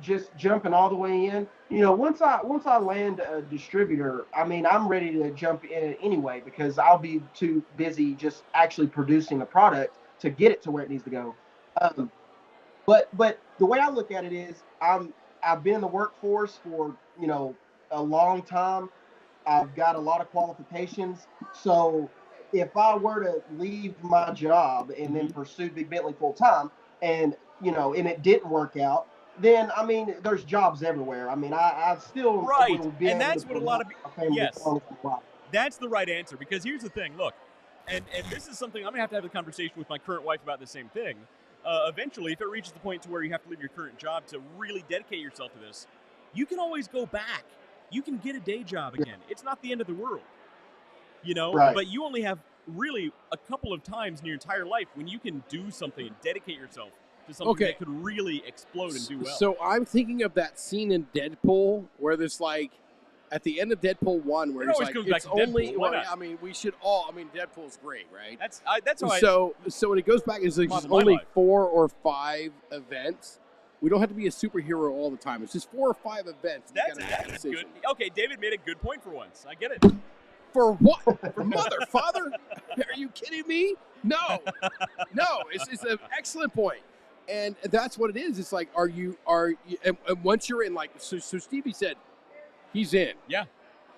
just jumping all the way in, once I land a distributor, I mean, I'm ready to jump in it anyway because I'll be too busy just actually producing the product to get it to where it needs to go. But the way I look at it is I've been in the workforce for a long time. I've got a lot of qualifications. So if I were to leave my job and then pursue Big Bentley full time and and it didn't work out, then I mean there's jobs everywhere. I mean I still will be and able that's to what a lot of that's the right answer, because here's the thing. Look, and this is something I'm gonna have to have a conversation with my current wife about the same thing. Eventually, if it reaches the point to where you have to leave your current job to really dedicate yourself to this, you can always go back. You can get a day job again. It's not the end of the world, Right. But you only have really a couple of times in your entire life when you can do something and dedicate yourself to something that could really explode and do well. So I'm thinking of that scene in Deadpool where there's like, at the end of Deadpool 1, where it's like, it's only, I mean, we should all, I mean, Deadpool's great, right? That's how So when it goes back, it's like only 4 or 5 events. We don't have to be a superhero all the time. It's just 4 or 5 events. That's good. Okay, David made a good point for once. I get it. For what? For mother, father? Are you kidding me? No. It's an excellent point. And that's what it is. It's like, and once you're in, like, so Stevie said, he's in. Yeah.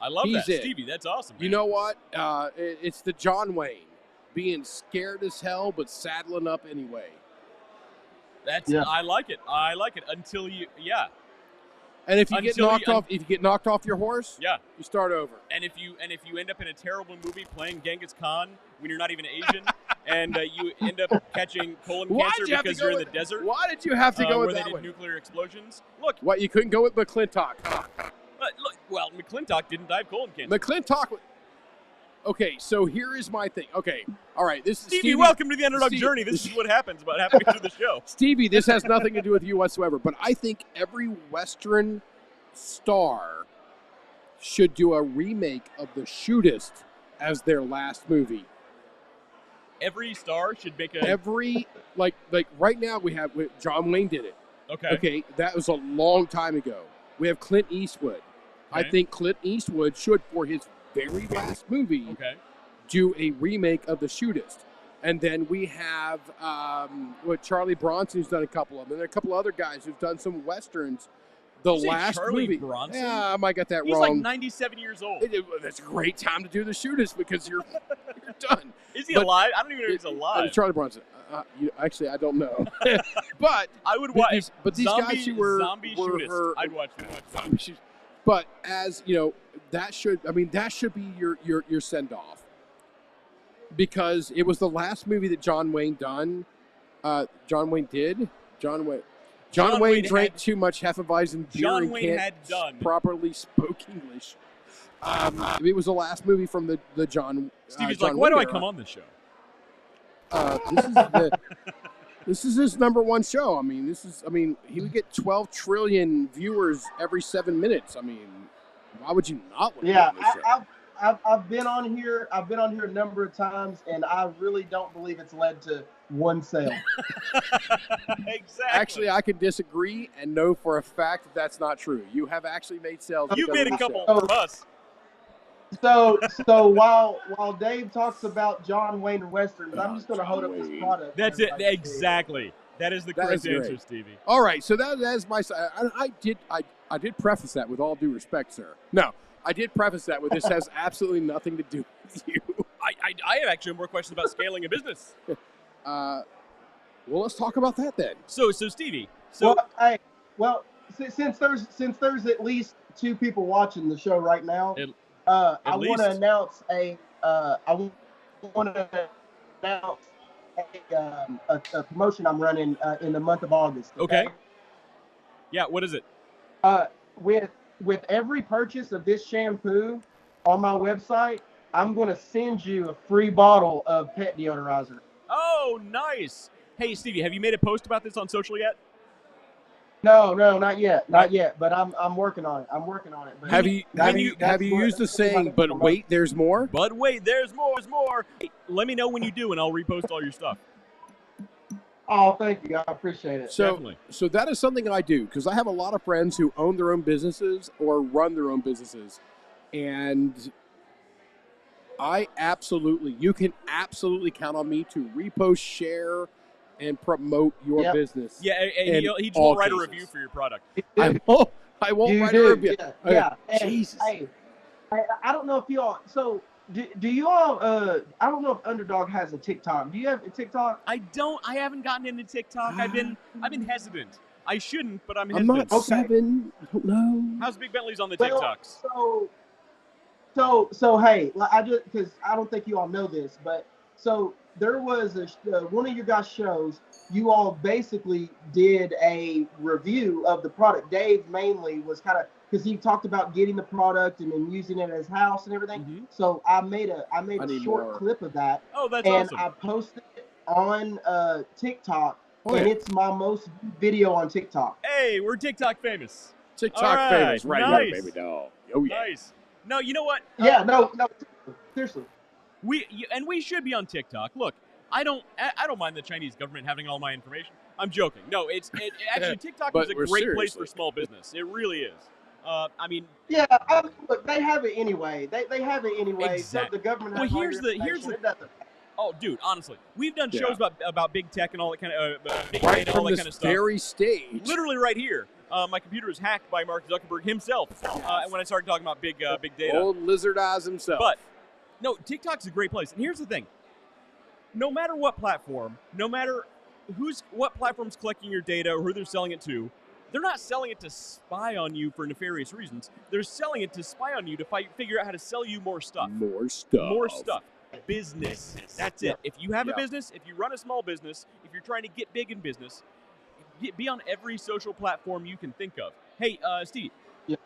I love that. In. Stevie, that's awesome. Man. You know what? It's the John Wayne. Being scared as hell, but saddling up anyway. I like it. Until you, And if you get knocked off your horse, you start over. And if you end up in a terrible movie playing Genghis Khan when you're not even Asian, and you end up catching colon cancer because you're in the desert. Why did you have to go with where that they did one? nuclear explosions? Look. What, you couldn't go with McClintock? Look, well, McClintock didn't die of colon cancer. McClintock. Okay, so here is my thing. Okay, all right. This is Stevie. Welcome to the Underdog journey. This is what happens about having to do the show. Stevie, this has nothing to do with you whatsoever. But I think every Western star should do a remake of The Shootist as their last movie. Every star should make a like right now we have John Wayne did it. Okay, that was a long time ago. We have Clint Eastwood. I think Clint Eastwood should, for his very last movie, do a remake of The Shootist. And then we have Charlie Bronson's done a couple of them. And there are a couple other guys who've done some Westerns. The last Charlie movie. Bronson? Yeah, I might get that He's wrong. He's like 97 years old. That's a great time to do The Shootist because you're done. Is he alive? I don't even know if he's alive. Charlie Bronson. Actually, I don't know. But I would watch. But these guys who were Shootist. I'd watch them. But as you know, that should be your send off, because it was the last movie that John Wayne done. John Wayne drank too much Hefeweizen beer and can't properly spoke English. It was the last movie from the John. Stevie's John like, why do I era. come on this show? This is his number one show. I mean, he would get 12 trillion viewers every 7 minutes. I mean, why would you not want to be on this show? I've been on here. I've been on here a number of times, and I really don't believe it's led to one sale. Exactly. Actually, I can disagree and know for a fact that that's not true. You have actually made sales. You've because made of a the couple show. from us. So while Dave talks about John Wayne and Westerns, I'm just going to hold up this product. That's for it. everybody to see. Exactly. That is the That correct is answer, great. Stevie. All right, so that is my. I did preface that with all due respect, sir. No, I did preface that with this has absolutely nothing to do with you. I have actually more questions about scaling a business. Well, let's talk about that then. So Stevie. So Since there's at least 2 people watching the show right now, At I want least. to announce a promotion I'm running in the month of August. Okay. Yeah. What is it? With every purchase of this shampoo on my website, I'm going to send you a free bottle of pet deodorizer. Oh, nice. Hey, Stevie, have you made a post about this on social yet? No, not yet, But I'm working on it. But Have you used the saying, "But wait, there's more"? But wait, there's more. There's more. Hey, let me know when you do, and I'll repost all your stuff. Oh, thank you. I appreciate it. Definitely. So that is something I do because I have a lot of friends who own their own businesses or run their own businesses, and you can absolutely count on me to repost, share, and promote your business. Yeah, and he just won't write a review for your product. I won't write a review. Yeah. Okay. And, Jesus. hey, I don't know if you all. So do you all? I don't know if Underdog has a TikTok. Do you have a TikTok? I don't. I haven't gotten into TikTok. I've been hesitant. I shouldn't, but I'm I'm hesitant. not 7. I don't know. How's Big Bentley's on the Well, TikToks? So hey, I just because I don't think you all know this, but so there was one of your guys' shows. You all basically did a review of the product. Dave mainly was kind of because he talked about getting the product and then using it at his house and everything. Mm-hmm. So I made a short clip of that. Oh, that's and awesome. I posted it on TikTok, Oh, and yeah. it's my most viewed video on TikTok. Hey, we're TikTok famous. TikTok All right, famous right nice. here, baby doll. Oh yeah. Nice. No, you know what? Yeah, no, seriously. We should be on TikTok. Look, I don't mind the Chinese government having all my information. I'm joking. No, actually TikTok But is a we're great place seriously. for small business. It really is. I mean, Yeah, look, they have it anyway. They have it anyway. Exactly. So the government Well, has all here's your the- information. It doesn't. oh, dude, honestly, we've done Yeah. shows about big tech and all that kind of big Right data, all from that this kind of stuff. very stage. Literally right here. My computer was hacked by Mark Zuckerberg himself when I started talking about big data. Old lizard eyes himself. But no, TikTok's a great place. And here's the thing: no matter what platform, no matter what platform's collecting your data or who they're selling it to, they're not selling it to spy on you for nefarious reasons. They're selling it to spy on you to figure out how to sell you more stuff. More stuff. Business. That's it. If you have a Yeah. business, if you run a small business, if you're trying to get big in business, be on every social platform you can think of. Hey, Steve. Yeah.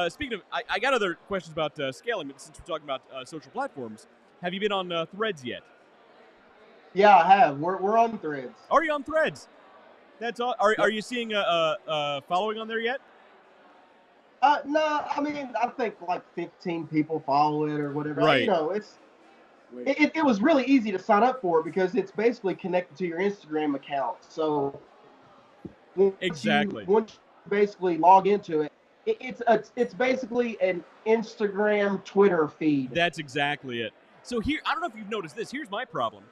Speaking of, I got other questions about scaling, but since we're talking about social platforms, have you been on Threads yet? Yeah, I have. We're on Threads. Are you on Threads? That's all. Are you seeing following on there yet? No, I mean I think like 15 people follow it or whatever. Right. You know, it was really easy to sign up for it because it's basically connected to your Instagram account. So Exactly. Once you basically log into it, it's basically an Instagram Twitter feed. That's exactly it. So here, I don't know if you've noticed this. Here's my problem.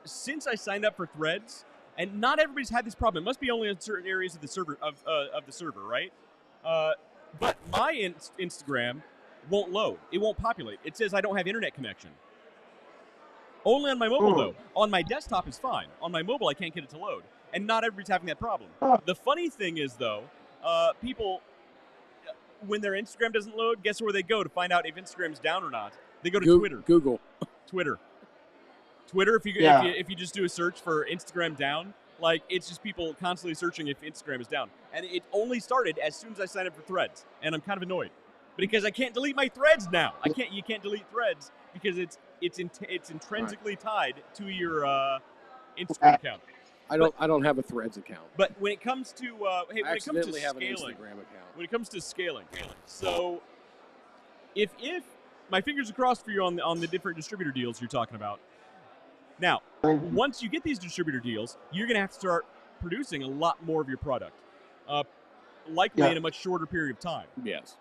Since I signed up for Threads, and not everybody's had this problem. It must be only in certain areas of the server of the server, right? But my Instagram won't load. It won't populate. It says I don't have internet connection. Only on my mobile, though. On my desktop is fine. On my mobile, I can't get it to load. And not everybody's having that problem. The funny thing is, though, people, when their Instagram doesn't load, guess where they go to find out if Instagram's down or not? They go to Twitter. Google. Twitter. If you just do a search for Instagram down, like it's just people constantly searching if Instagram is down. And it only started as soon as I signed up for Threads, and I'm kind of annoyed because I can't delete my Threads now. You can't delete Threads because it's intrinsically tied to your Instagram account. I don't have a Threads account. But when it comes to I accidentally have an Instagram account. when it comes to scaling, so if my fingers are crossed for you on the different distributor deals you're talking about. Now, once you get these distributor deals, you're going to have to start producing a lot more of your product, likely in a much shorter period of time. Yes.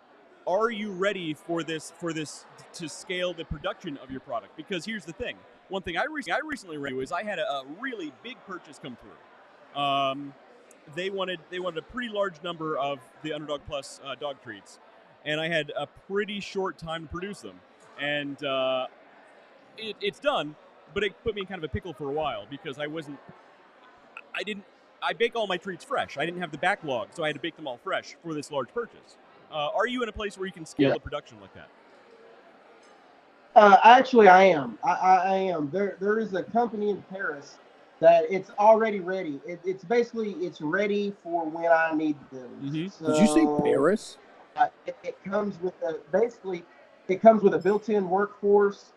Are you ready for this to scale the production of your product? Because here's the thing. One thing I recently ran into is I had a really big purchase come through. They wanted a pretty large number of the Underdog Plus dog treats, and I had a pretty short time to produce them. And it's done, but it put me in kind of a pickle for a while because I bake all my treats fresh. I didn't have the backlog, so I had to bake them all fresh for this large purchase. Are you in a place where you can scale the production like that? Actually, I am. I am. There is a company in Paris that it's already ready. It's basically ready for when I need them. Mm-hmm. So, Did you say Paris? It comes with it comes with a built-in workforce,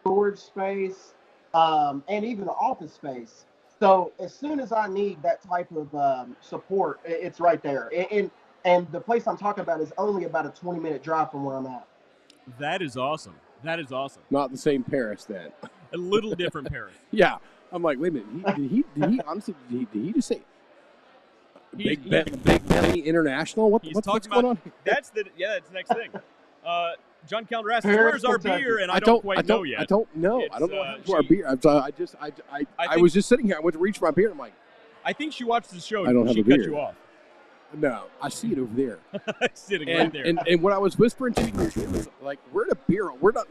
storage space, and even the office space. So as soon as I need that type of support, it's right there. And the place I'm talking about is only about a 20-minute drive from where I'm at. That is awesome. That is awesome. Not the same Paris then. A little different Paris. Yeah. I'm like, wait a minute. Did he just say Big Bentley International? What's going on? That's the next thing. John Calendar asks, "Where's our beer?" And I don't quite know yet. I don't know. I don't know where's our beer. I was just sitting here. I went to reach for my beer. I'm like, I think she watched the show and she cut you off. No, I see it over there. Sitting right there. And what I was whispering to you was like, we're at a beer hall. We're not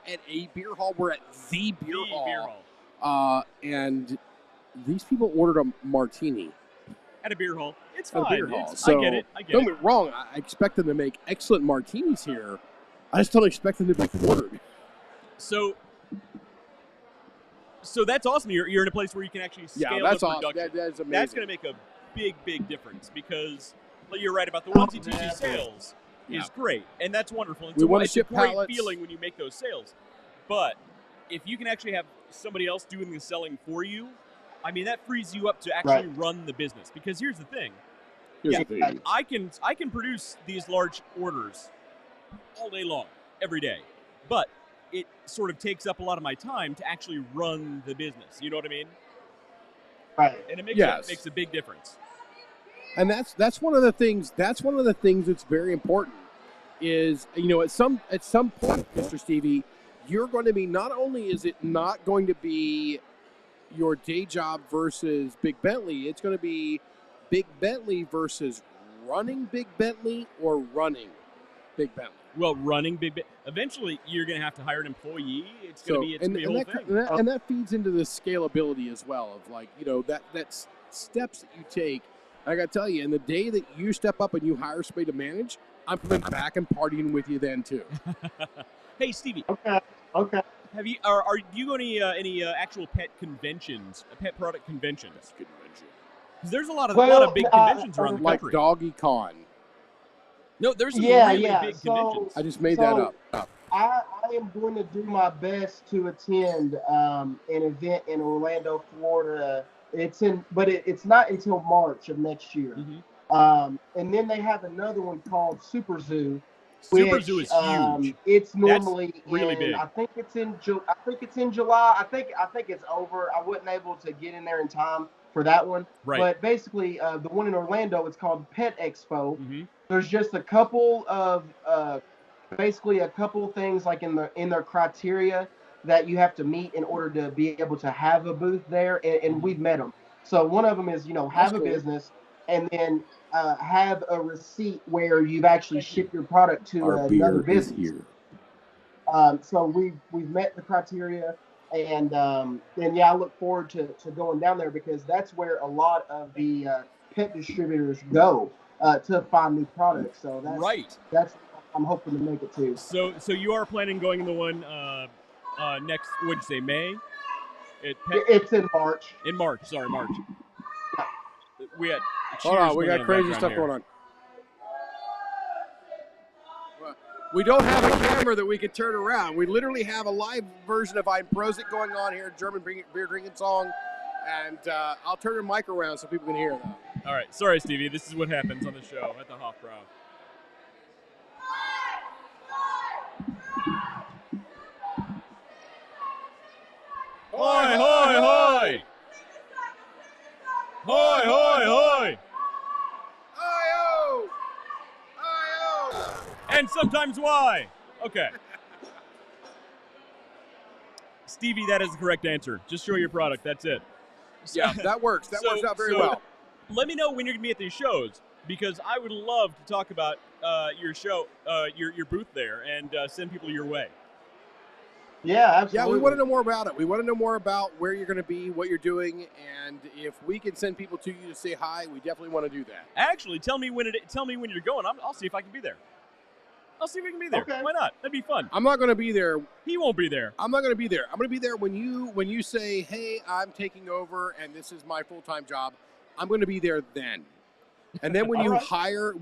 at a beer hall. We're at the beer hall. And these people ordered a martini. At a beer hall. It's fine. At a beer hall. So, I get it. Don't get me wrong. I expect them to make excellent martinis here. I just don't expect them to be ordered. So that's awesome. You're in a place where you can actually scale up production. That is amazing. That's going to make a big difference because you're right about the onesie-twosie sales is great, and that's wonderful. And it's a great feeling when you make those sales. But if you can actually have somebody else doing the selling for you, I mean, that frees you up to actually run the business. Because here's the thing. I can produce these large orders all day long, every day. But it sort of takes up a lot of my time to actually run the business. You know what I mean? Right. And it makes a big difference. And that's one of the things that's very important is, at some point, Mr. Stevie, you're going to be, not only is it not going to be your day job versus Big Bentley, it's going to be Big Bentley versus running Big Bentley or running Big Bentley. Well, running Big Bentley. Eventually, you're going to have to hire an employee. It's going to be a whole thing. And that feeds into the scalability as well of that's steps that you take. I got to tell you, in the day that you step up and you hire somebody to manage, I'm coming back and partying with you then too. Hey, Stevie. Okay. Have you do you go to any actual pet conventions, pet product conventions? Because there's a lot of big conventions around the country. Like Doggy Con. No, there's some really big conventions. I just made that up. I am going to do my best to attend an event in Orlando, Florida. It's not until March of next year. Mm-hmm. And then they have another one called Super Zoo. Super Zoo is huge. It's normally really big. I think it's in July. I think it's over. I wasn't able to get in there in time for that one. Right. But basically, the one in Orlando, it's called Pet Expo. Mm-hmm. There's just a couple of things like in their criteria that you have to meet in order to be able to have a booth there, and we've met them. So one of them is have a business, and then have a receipt where you've actually shipped your product to another business. So we've met the criteria, and I look forward to going down there because that's where a lot of the pet distributors go to find new products. So that's I'm hoping to make it too. So you are planning going in the one next? What'd you say? May? It's in March. In March, sorry, March. We got. Hold on, we got crazy stuff going on. We don't have a camera that we can turn around. We literally have a live version of I'm Prosit going on here, German beer drinking song, and I'll turn the mic around so people can hear that. All right, sorry, Stevie. This is what happens on the show at the Hofbrau. Hoy, hoy, hoy! Hoy, hoy, hoy! Hi-yo! Hi-yo! And sometimes why? Okay. Stevie, that is the correct answer. Just show your product. That's it. Yeah, that works. That works out very well. Let me know when you're going to be at these shows, because I would love to talk about your show, your booth there, and send people your way. Yeah, absolutely. Yeah, we want to know more about it. We want to know more about where you're going to be, what you're doing, and if we can send people to you to say hi, we definitely want to do that. Actually, tell me when you're going. I'll see if I can be there. I'll see if we can be there. Okay. Why not? That'd be fun. I'm not going to be there. He won't be there. I'm not going to be there. I'm going to be there when you say, "Hey, I'm taking over, and this is my full-time job." I'm going to be there then. And then when you hire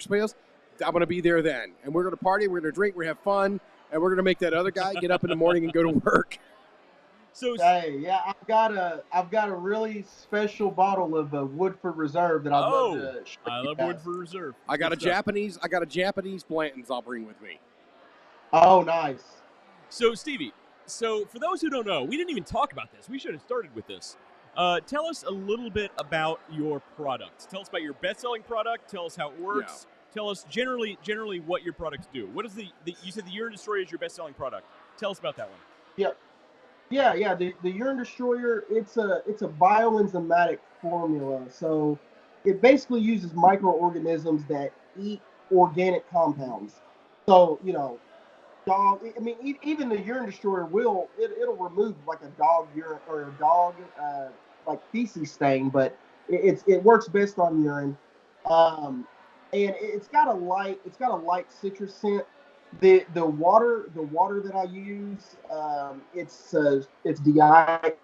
somebody else, I'm going to be there then. And we're going to party. We're going to drink. We're going to have fun. And we're going to make that other guy get up in the morning and go to work. So, hey, yeah, I've got a really special bottle of Woodford Reserve that I'd love to show I you love guys. Woodford Reserve. I got a Japanese Blanton's I'll bring with me. Oh, nice. So, Stevie, for those who don't know, we didn't even talk about this. We should have started with this. Tell us a little bit about your product. Tell us about your best-selling product. Tell us how it works. Yeah. Tell us generally what your products do. What is you said the Urine Destroyer is your best-selling product. Tell us about that one. Yeah. The Urine Destroyer, it's a bioenzymatic formula. So it basically uses microorganisms that eat organic compounds. So, even the Urine Destroyer it'll remove like a dog urine or a dog like feces stain, but it works best on urine. And it's got a light citrus scent. The water that I use, it's deionized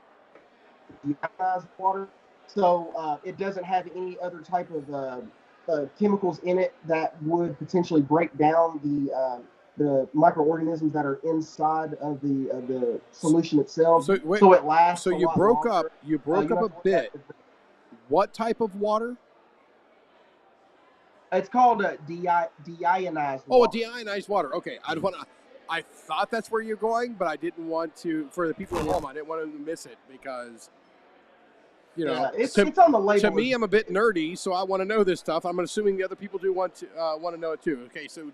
water, so it doesn't have any other type of chemicals in it that would potentially break down the microorganisms that are inside of the solution itself. So, wait, so it lasts. So a you lot broke longer. up. You broke up a bit. What type of water? It's called deionized water. Oh, a deionized water. Okay, I thought that's where you're going, but I didn't want to. For the people at home, I didn't want to miss it because, it's on the label. To me, I'm a bit nerdy, so I want to know this stuff. I'm assuming the other people do want to know it too. Okay, so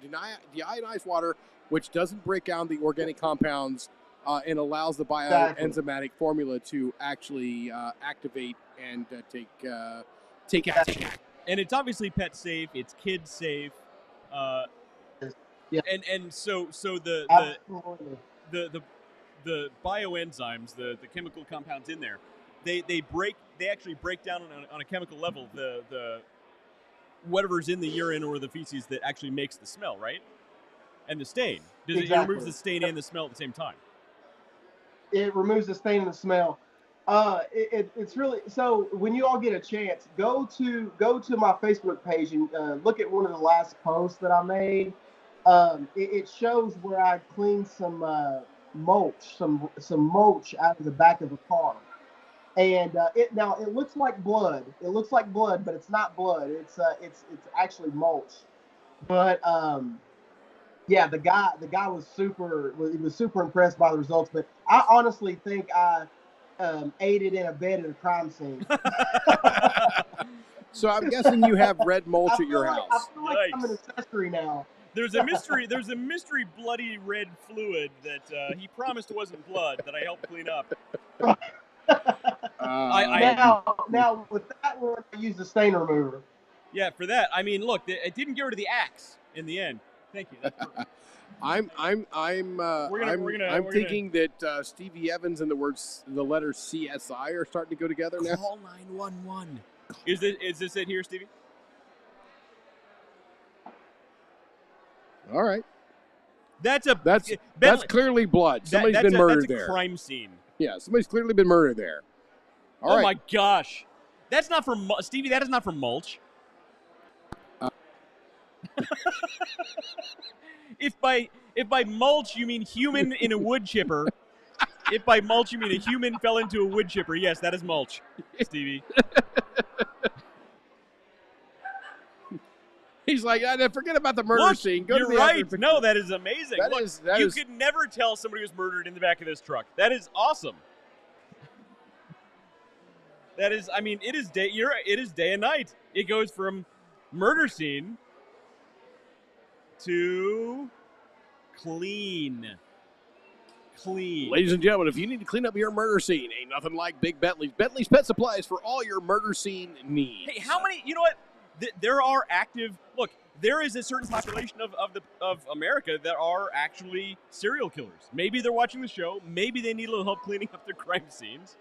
deionized water, which doesn't break down the organic compounds and allows the bioenzymatic formula to actually activate and take action. And it's obviously pet safe. It's kid safe. Yeah. And so the bioenzymes, the chemical compounds in there, they actually break down on a chemical level the whatever's in the urine or the feces that actually makes the smell, right? And the stain. It removes the stain and the smell at the same time. It removes the stain and the smell. It's really, so when you all get a chance, go to my Facebook page and look at one of the last posts that I made. It shows where I cleaned some mulch out of the back of a car, and it looks like blood. It looks like blood, but it's not blood. It's actually mulch. But yeah, the guy was super impressed by the results. But I honestly think I ate it in a bed at a crime scene. So I'm guessing you have red mulch at your house. I feel like I'm an accessory now. There's a mystery bloody red fluid that he promised wasn't blood that I helped clean up. Now with that one, I use the stain remover. Yeah, for that. I mean, look, it didn't get rid of the axe in the end. Thank you. That's perfect. I'm thinking that Stevie Evans and the letter CSI are starting to go together now. Call 911. Is this it here, Stevie? All right. That's clearly blood. Somebody's been murdered there. That's a crime scene. Yeah, somebody's clearly been murdered there. All right. My gosh, that's not for Stevie. That is not for mulch. If by mulch you mean human in a wood chipper, if by mulch you mean a human fell into a wood chipper, yes, that is mulch, Stevie. He's like, forget about the murder scene. Go you're to the right. No, that is amazing. You could never tell somebody was murdered in the back of this truck. That is awesome. That is, I mean, it is day. It is day and night. It goes from murder scene to clean. Ladies and gentlemen, if you need to clean up your murder scene, ain't nothing like Big Bentley's. Bentley's Pet Supplies for all your murder scene needs. Hey, how many? You know what? There are active. Look, there is a certain population of America that are actually serial killers. Maybe they're watching the show. Maybe they need a little help cleaning up their crime scenes.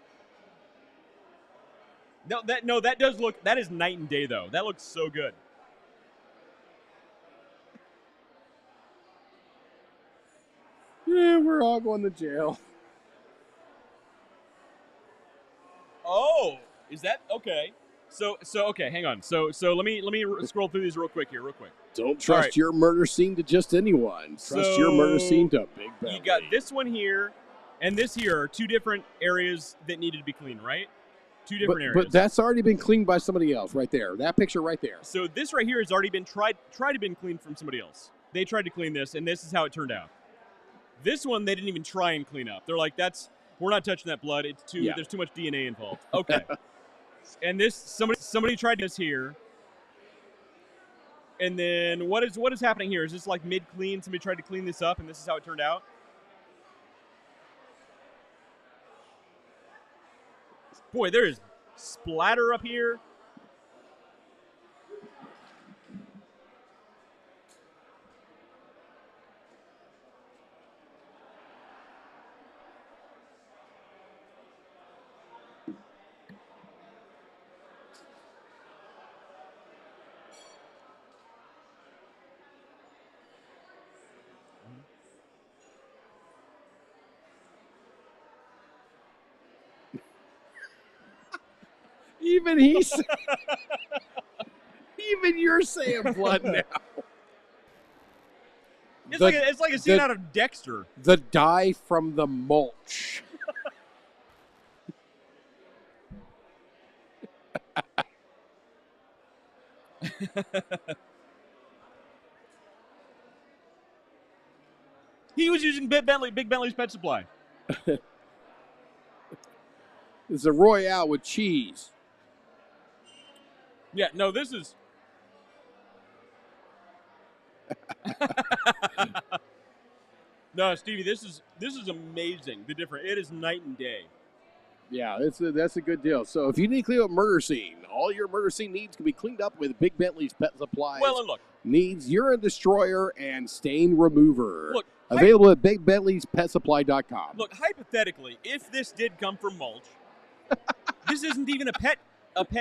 That does look. That is night and day, though. That looks so good. Yeah, we're all going to jail. Oh, is that okay? So okay, hang on. So let me scroll through these real quick. Don't trust your murder scene to just anyone. Trust your murder scene to Big Bentley. You got this one here, and this here are two different areas that needed to be cleaned, right? Two different areas. But that's already been cleaned by somebody else, right there. That picture right there. So this right here has already been tried to been cleaned from somebody else. They tried to clean this, and this is how it turned out. This one they didn't even try and clean up. They're like, we're not touching that blood. It's there's too much DNA involved. Okay. And this somebody tried this here. And then what is happening here? Is this like mid clean? Somebody tried to clean this up, and this is how it turned out. Boy, there is splatter up here. Even you're saying blood now. It's like a scene out of Dexter. The dye from the mulch. He was using Big Bentley's Pet Supply. It's a Royale with cheese. Yeah, no, this is. No, Stevie, this is amazing. It is night and day. Yeah, that's a good deal. So if you need to clean up murder scene, all your murder scene needs can be cleaned up with Big Bentley's Pet Supplies. Well, and look, needs urine destroyer and stain remover. Look, available at BigBentley'sPetSupply.com. Look, hypothetically, if this did come from mulch, this isn't even a pet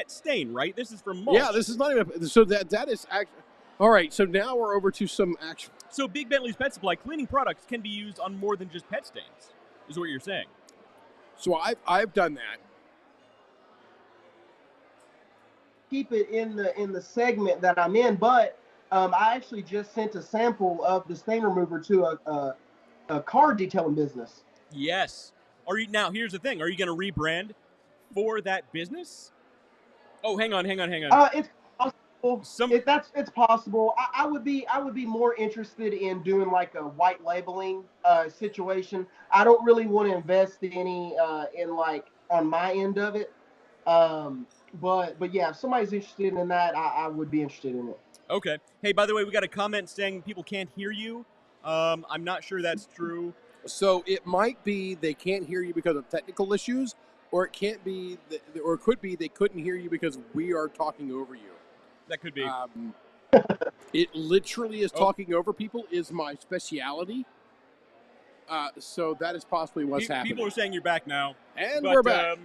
stain, right? This is from mulch. Yeah, this is not even. So that is actually. All right, so now we're over to some actual. So Big Bentley's Pet Supply cleaning products can be used on more than just pet stains, is what you're saying. So I've done that. Keep it in the segment that I'm in, but I actually just sent a sample of the stain remover to a car detailing business. Yes. Now? Here's the thing: are you going to rebrand for that business? Oh, hang on. It's possible. It's possible. I would be more interested in doing like a white labeling situation. I don't really want to invest any in like on my end of it. But yeah, if somebody's interested in that, I would be interested in it. Okay. Hey, by the way, we got a comment saying people can't hear you. I'm not sure that's true. So it might be they can't hear you because of technical issues, or it can't be, or it could be they couldn't hear you because we are talking over you. That could be. It literally is talking over people is my speciality. So that is possibly what's happening. People are saying you're back now. And we're back.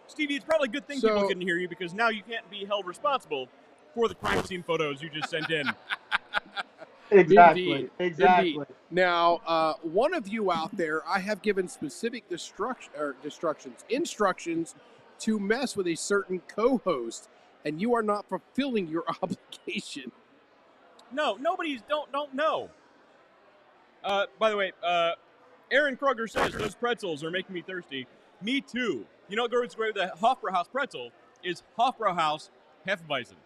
Stevie, it's probably a good thing people couldn't hear you because now you can't be held responsible for the crime scene photos you just sent in. Exactly. Indeed. Now, one of you out there, I have given specific instructions to mess with a certain co-host, and you are not fulfilling your obligation. No, don't know. By the way, Aaron Kroger says those pretzels are making me thirsty. Me too. You know what goes great with the Hofbrauhaus pretzel is Hofbrauhaus Hefeweizen.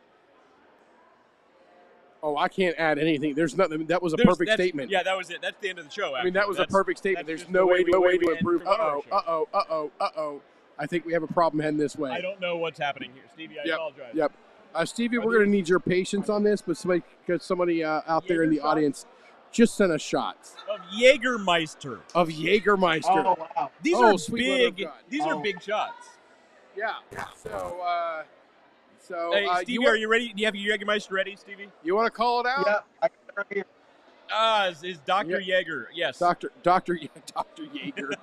Oh, I can't add anything. There's nothing. That was a perfect statement. Yeah, that was it. That's the end of the show. Actually. I mean, that was a perfect statement. There's no way to improve. Uh-oh. I think we have a problem heading this way. I don't know what's happening here, Stevie. I apologize. Yep. Stevie, we're going to need your patience on this, but somebody out there in the audience just sent us shots Of Jägermeister. of Jägermeister. Oh wow. These Oh, are sweet mother of big. God. These are big shots. Yeah. So, Hey, Stevie, are you ready? Do you have your Jägermeister ready, Stevie? You want to call it out? Yeah, I got it right here. Is Dr. Jäger? Yes. Dr. Jäger.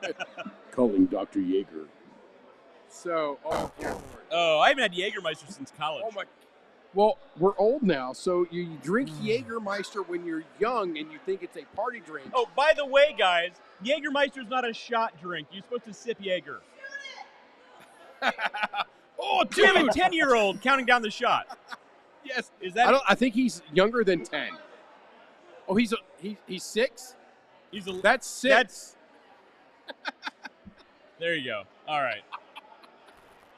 Calling Dr. Jäger. So, I haven't had Jägermeister since college. Oh my. Well, we're old now, so you drink Jägermeister when you're young and you think it's a party drink. Oh, by the way, guys, Jägermeister's not a shot drink. You're supposed to sip Jäger. Oh, You have a dude! 10-year-old counting down the shot. Yes. Is that? I think he's younger than 10. Oh, he's 6? That's 6. There you go. All right.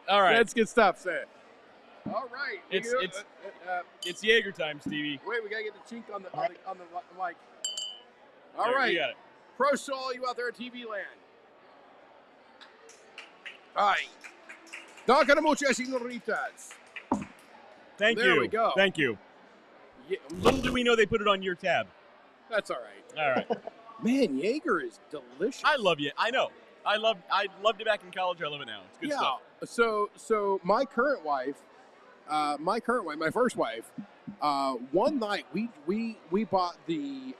All right. That's good stuff, Sam. All right. It's Jaeger time, Stevie. Wait, we gotta get the chink on the mic. All There, right. you got it. Pro to all you out there at TV land. All right. Talking muchas señoritas. Thank There you. we go. Thank you. Yeah, Little do we know they put it on your tab. that's all right. All right. Man, Jaeger is delicious. I love you. I know. I loved it back in college. I love it now. It's good stuff. So my current wife, my first wife, one night we bought the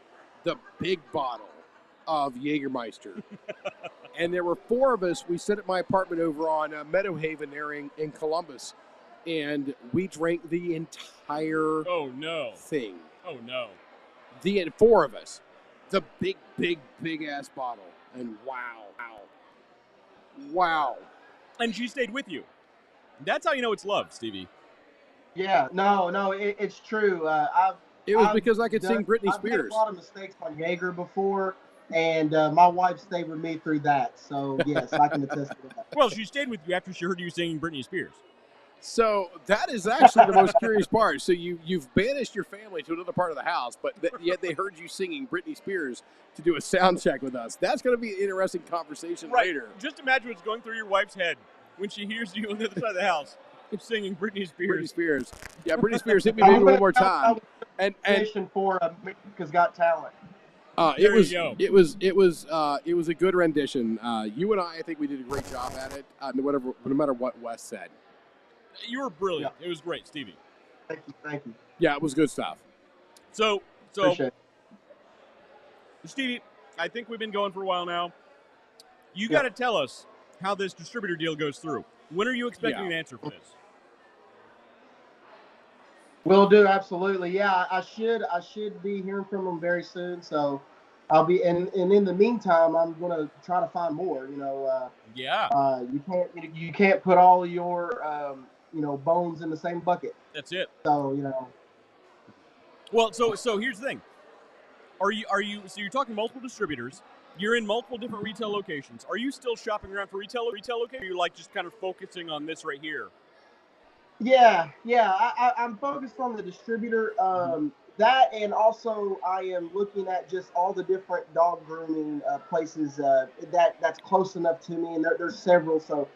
big bottle of Jägermeister, and there were 4 of us. We sat at my apartment over on Meadow Haven there in Columbus, and we drank the entire Oh no. thing. Oh no. The 4 of us, the big ass bottle, and wow. And she stayed with you. That's how you know it's love, Stevie. Yeah, no, it's true. It was I've because I could sing Britney I've made Spears. a lot of mistakes on Jaeger before, and my wife stayed with me through that. So yes, I can attest to that. Well, she stayed with you after she heard you singing Britney Spears. So that is actually the most curious part. So you've banished your family to another part of the house, but yet they heard you singing Britney Spears to do a sound check with us. That's going to be an interesting conversation later. Just imagine what's going through your wife's head when she hears you on the other side of the house singing Britney Spears. Britney Spears. Yeah, Britney Spears, hit me maybe one more time. And For America's Got Talent. it was you go. it was a good rendition. You and I think we did a great job at it. No matter what Wes said. You were brilliant. It was great, Stevie. Thank you. Yeah, it was good stuff. So Appreciate it. Stevie, I think we've been going for a while now. You got to tell us how this distributor deal goes through. When are you expecting an answer for this? Will do, absolutely. Yeah, I should be hearing from them very soon. So I'll be, and in the meantime, I'm gonna try to find more. You can't put all of your bones in the same bucket. That's it. So Well, so here's the thing. Are you so you're talking multiple distributors? You're in multiple different retail locations. Are you still shopping around for retail locations? Or are you like just kind of focusing on this right here? Yeah. I'm focused on the distributor. That, and also I am looking at just all the different dog grooming places that's close enough to me, and there's several. So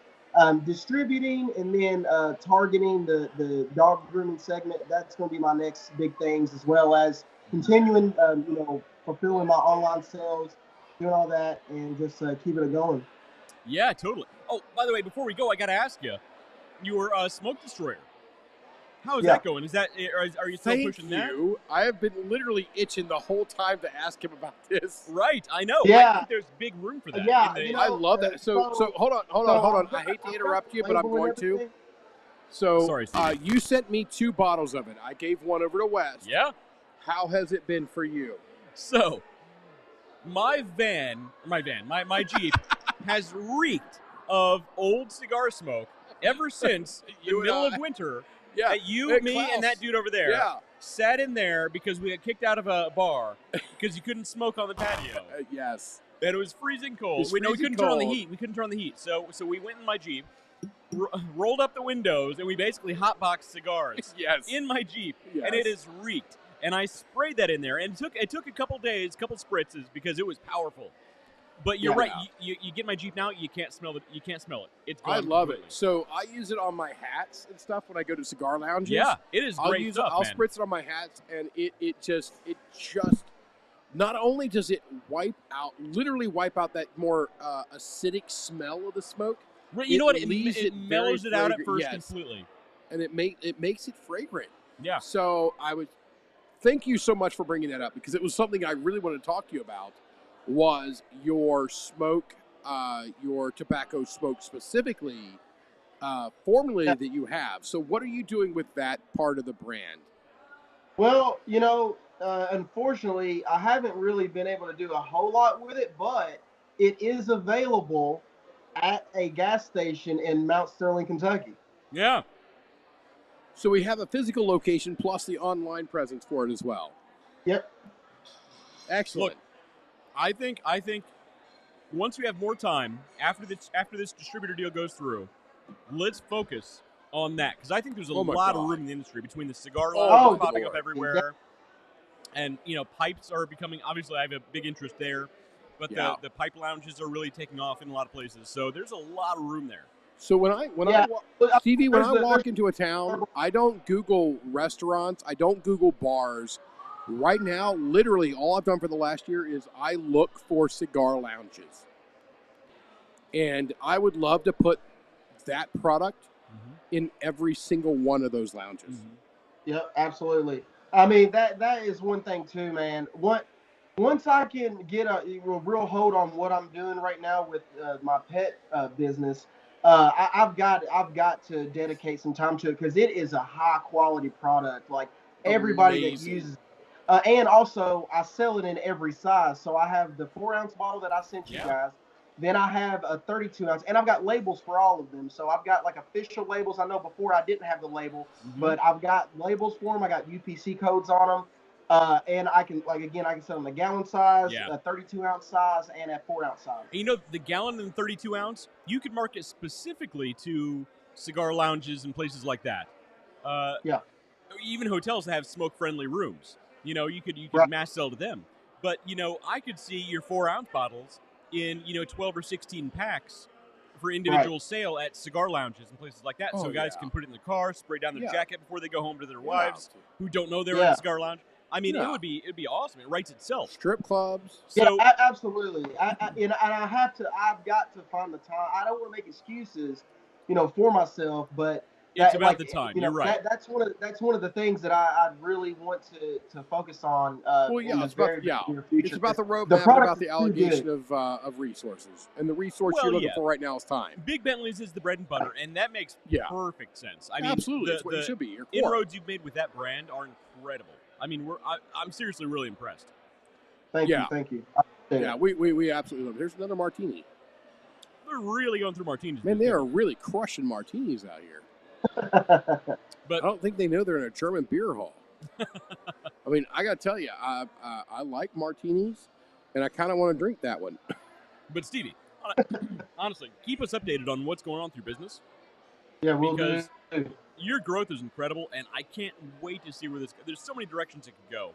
distributing and then targeting the dog grooming segment, that's going to be my next big things, as well as continuing fulfilling my online sales, doing all that, and just keeping it going. Yeah, totally. Oh, by the way, before we go, I got to ask you, your smoke destroyer. How is that going? Are you still pushing that? I have been literally itching the whole time to ask him about this. Right, I know. Yeah. I think there's big room for that. Yeah, I love that. So hold on. I hate to interrupt you, but I'm going to. So Sorry, Steve. you sent me 2 bottles of it. I gave one over to Wes. Yeah. How has it been for you? So, my Jeep has reeked of old cigar smoke ever since the middle of winter. Yeah, That you, me, Klaus. and that dude over there sat in there because we got kicked out of a bar because you couldn't smoke on the patio. Yes. And it was freezing cold. We couldn't turn on the heat. We couldn't turn on the heat. So we went in my Jeep, rolled up the windows, and we basically hotboxed cigars in my Jeep. Yes. And it has reeked. And I sprayed that in there. And it took a couple days, couple spritzes, because it was powerful. But you're Yeah. right. You get my Jeep now. You can't smell it. You can't smell it. It's gone I love completely. it. So I use it on my hats and stuff when I go to cigar lounges. Yeah, it is I'll great use stuff, it. I'll man. spritz it on my hats, and it just not only does it literally wipe out that more acidic smell of the smoke. Right, you know what? leaves It mellows it very out at fragrant. first Yes. completely. And it makes it fragrant. Yeah. So I would thank you so much for bringing that up, because it was something I really wanted to talk to you about. Was your smoke, your tobacco smoke specifically, formula that you have. So what are you doing with that part of the brand? Well, unfortunately, I haven't really been able to do a whole lot with it, but it is available at a gas station in Mount Sterling, Kentucky. Yeah. So we have a physical location plus the online presence for it as well. Yep. Excellent. Look, I think once we have more time after this distributor deal goes through, let's focus on that, because I think there's a Oh my lot God. of room in the industry between the cigar Oh, lounges my popping Lord. up everywhere, and pipes are becoming. Obviously, I have a big interest there, but Yeah. the pipe lounges are really taking off in a lot of places. So there's a lot of room there. So when I Stevie, when I walk into a town, I don't Google restaurants. I don't Google bars. Right now, literally, all I've done for the last year is I look for cigar lounges. And I would love to put that product in every single one of those lounges. Yep, absolutely. I mean, that is one thing too, man. Once I can get a real hold on what I'm doing right now with my pet business, I've got to dedicate some time to it, because it is a high quality product. Like everybody that Amazing. uses, and also I sell it in every size. So I have the 4-ounce bottle that I sent you Yeah. guys. Then I have a 32-ounce, and I've got labels for all of them. So I've got like official labels. I know before I didn't have the label, but I've got labels for them. I got UPC codes on them. And I can I can sell them a gallon size, Yeah. a 32-ounce size, and a 4-ounce size. And the gallon and 32 ounce, you could market specifically to cigar lounges and places like that. Yeah. Even hotels that have smoke-friendly rooms. You could Right. mass sell to them. But I could see your 4-ounce bottles in 12 or 16 packs for individual sale at cigar lounges and places like that. Oh, So guys yeah. can put it in the car, spray down their Yeah. jacket before they go home to their Yeah. wives who don't know they're in Yeah. a cigar lounge. I mean, Yeah. it'd be awesome. It writes itself. Strip clubs. So Yeah, absolutely. And I've got to find the time. I don't want to make excuses, for myself, but it's about the time. You're right. That's one of the things that I really want to focus on. Well, yeah, in the it's about very near future. it's about the roadmap, The and product about the is too allocation good. of resources, and the resource Well, you're looking yeah. for right now is time. Big Bentley's is the bread and butter, and that makes Yeah. perfect sense. I mean, Absolutely, the, it's what it the should be. Your core. inroads you've made with that brand are incredible. I mean, I'm seriously really impressed. Thank Yeah. you, thank you. I appreciate Yeah, it. we absolutely love it. There's another martini. They're really going through martinis. Man, these they are days. really crushing martinis out here. But I don't think they know they're in a German beer hall. I mean, I got to tell you, I like martinis, and I kind of want to drink that one. But Stevie, honestly, keep us updated on what's going on through business. Yeah, we'll Because do. your growth is incredible, and I can't wait to see where this. There's so many directions it could go,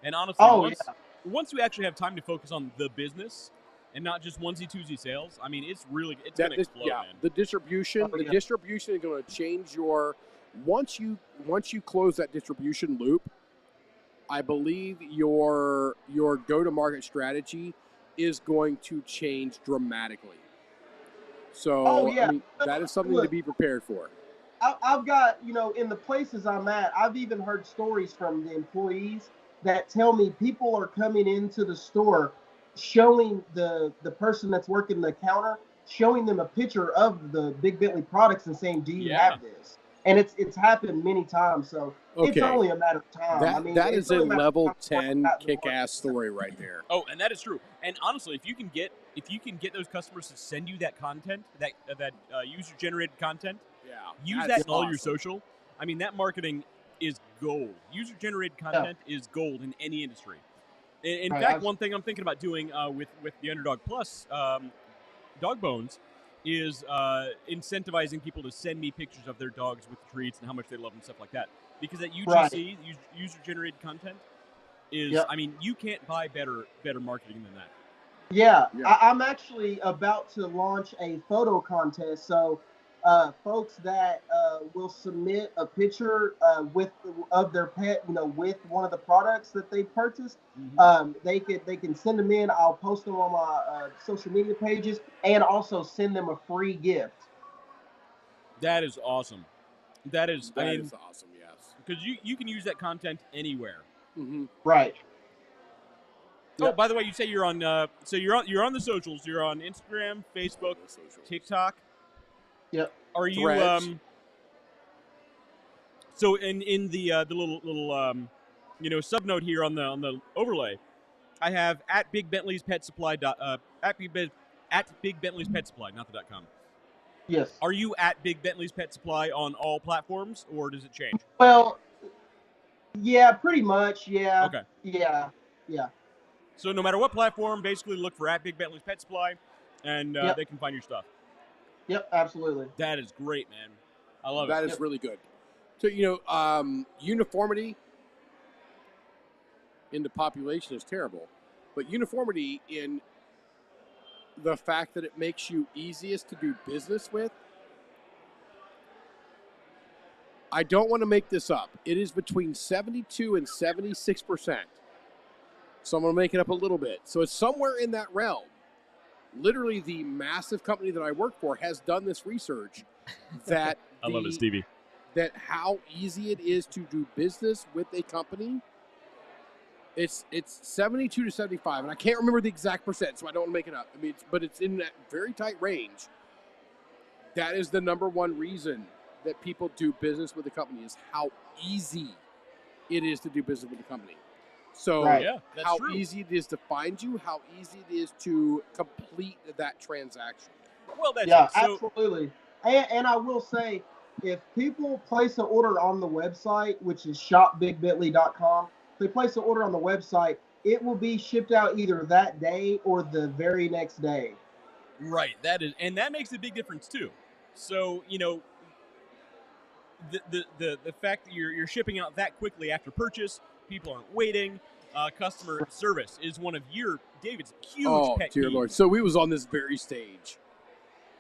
and honestly, Oh, once we actually have time to focus on the business and not just onesie-twosie sales, I mean, it's going to explode, man. The distribution, Oh, the yeah. distribution is going to change your. Once you close that distribution loop, I believe your go-to-market strategy is going to change dramatically. So, Oh, yeah. I mean, that is something to be prepared for. I've got, in the places I'm at, I've even heard stories from the employees that tell me people are coming into the store showing the person that's working the counter, showing them a picture of the Big Bentley products and saying, "Do you Yeah. have this?" And it's happened many times, so it's Okay. only a matter of time. That I mean, that it's is a only matter of level time before 10 that kick-ass story right there. Oh, and that is true. And honestly, if you can get those customers to send you that content, that user-generated content, Yeah, use that's that in all your awesome. social. I mean, that marketing is gold. User-generated content is gold in any industry. In Right, fact, one thing I'm thinking about doing with the Underdog Plus dog bones is incentivizing people to send me pictures of their dogs with treats and how much they love them, stuff like that. Because that UGC, user-generated content, is, Yep. I mean, you can't buy better marketing than that. Yeah, Yeah. I'm actually about to launch a photo contest. So, folks that will submit a picture of their pet, with one of the products that they purchased, they can send them in. I'll post them on my social media pages, and also send them a free gift. That is awesome. That is, I That mean, is awesome. Yes. because you can use that content anywhere. Mm-hmm. Right. Oh, Yep. by the way, you say you're on. So you're on the socials. You're on Instagram, Facebook, TikTok. Yep. Are you Threads. So in the little sub note here on the overlay, I have at Big Bentley's Pet Supply at Big Bentley's Pet Supply, not the .com. Yes. Are you at Big Bentley's Pet Supply on all platforms, or does it change? Well, yeah, pretty much. Yeah. Okay. Yeah. Yeah. So no matter what platform, basically look for at Big Bentley's Pet Supply, and Yep. they can find your stuff. Yep. Absolutely. That is great, man. I love That it. is really good. So, uniformity in the population is terrible, but uniformity in the fact that it makes you easiest to do business with, I don't want to make this up. It is between 72 and 76%. So I'm going to make it up a little bit. So it's somewhere in that realm. Literally, the massive company that I work for has done this research that I love it, Stevie. that how easy it is to do business with a company. It's 72 to 75, and I can't remember the exact percent, so I don't want to make it up. I mean, but it's in that very tight range. That is the number one reason that people do business with a company is how easy it is to do business with a company. So Right. Yeah, that's how true. easy it is to find you, how easy it is to complete that transaction. Well, that's Yeah, it. So absolutely. And I will say, if people place an order on the website, which is shopbigbentley.com, if they place an order on the website, it will be shipped out either that day or the very next day. right, that makes a big difference too. So the fact that you're shipping out that quickly after purchase, people aren't waiting. Customer service is one of David's huge pet dear peeves. Lord. So we was on this very stage.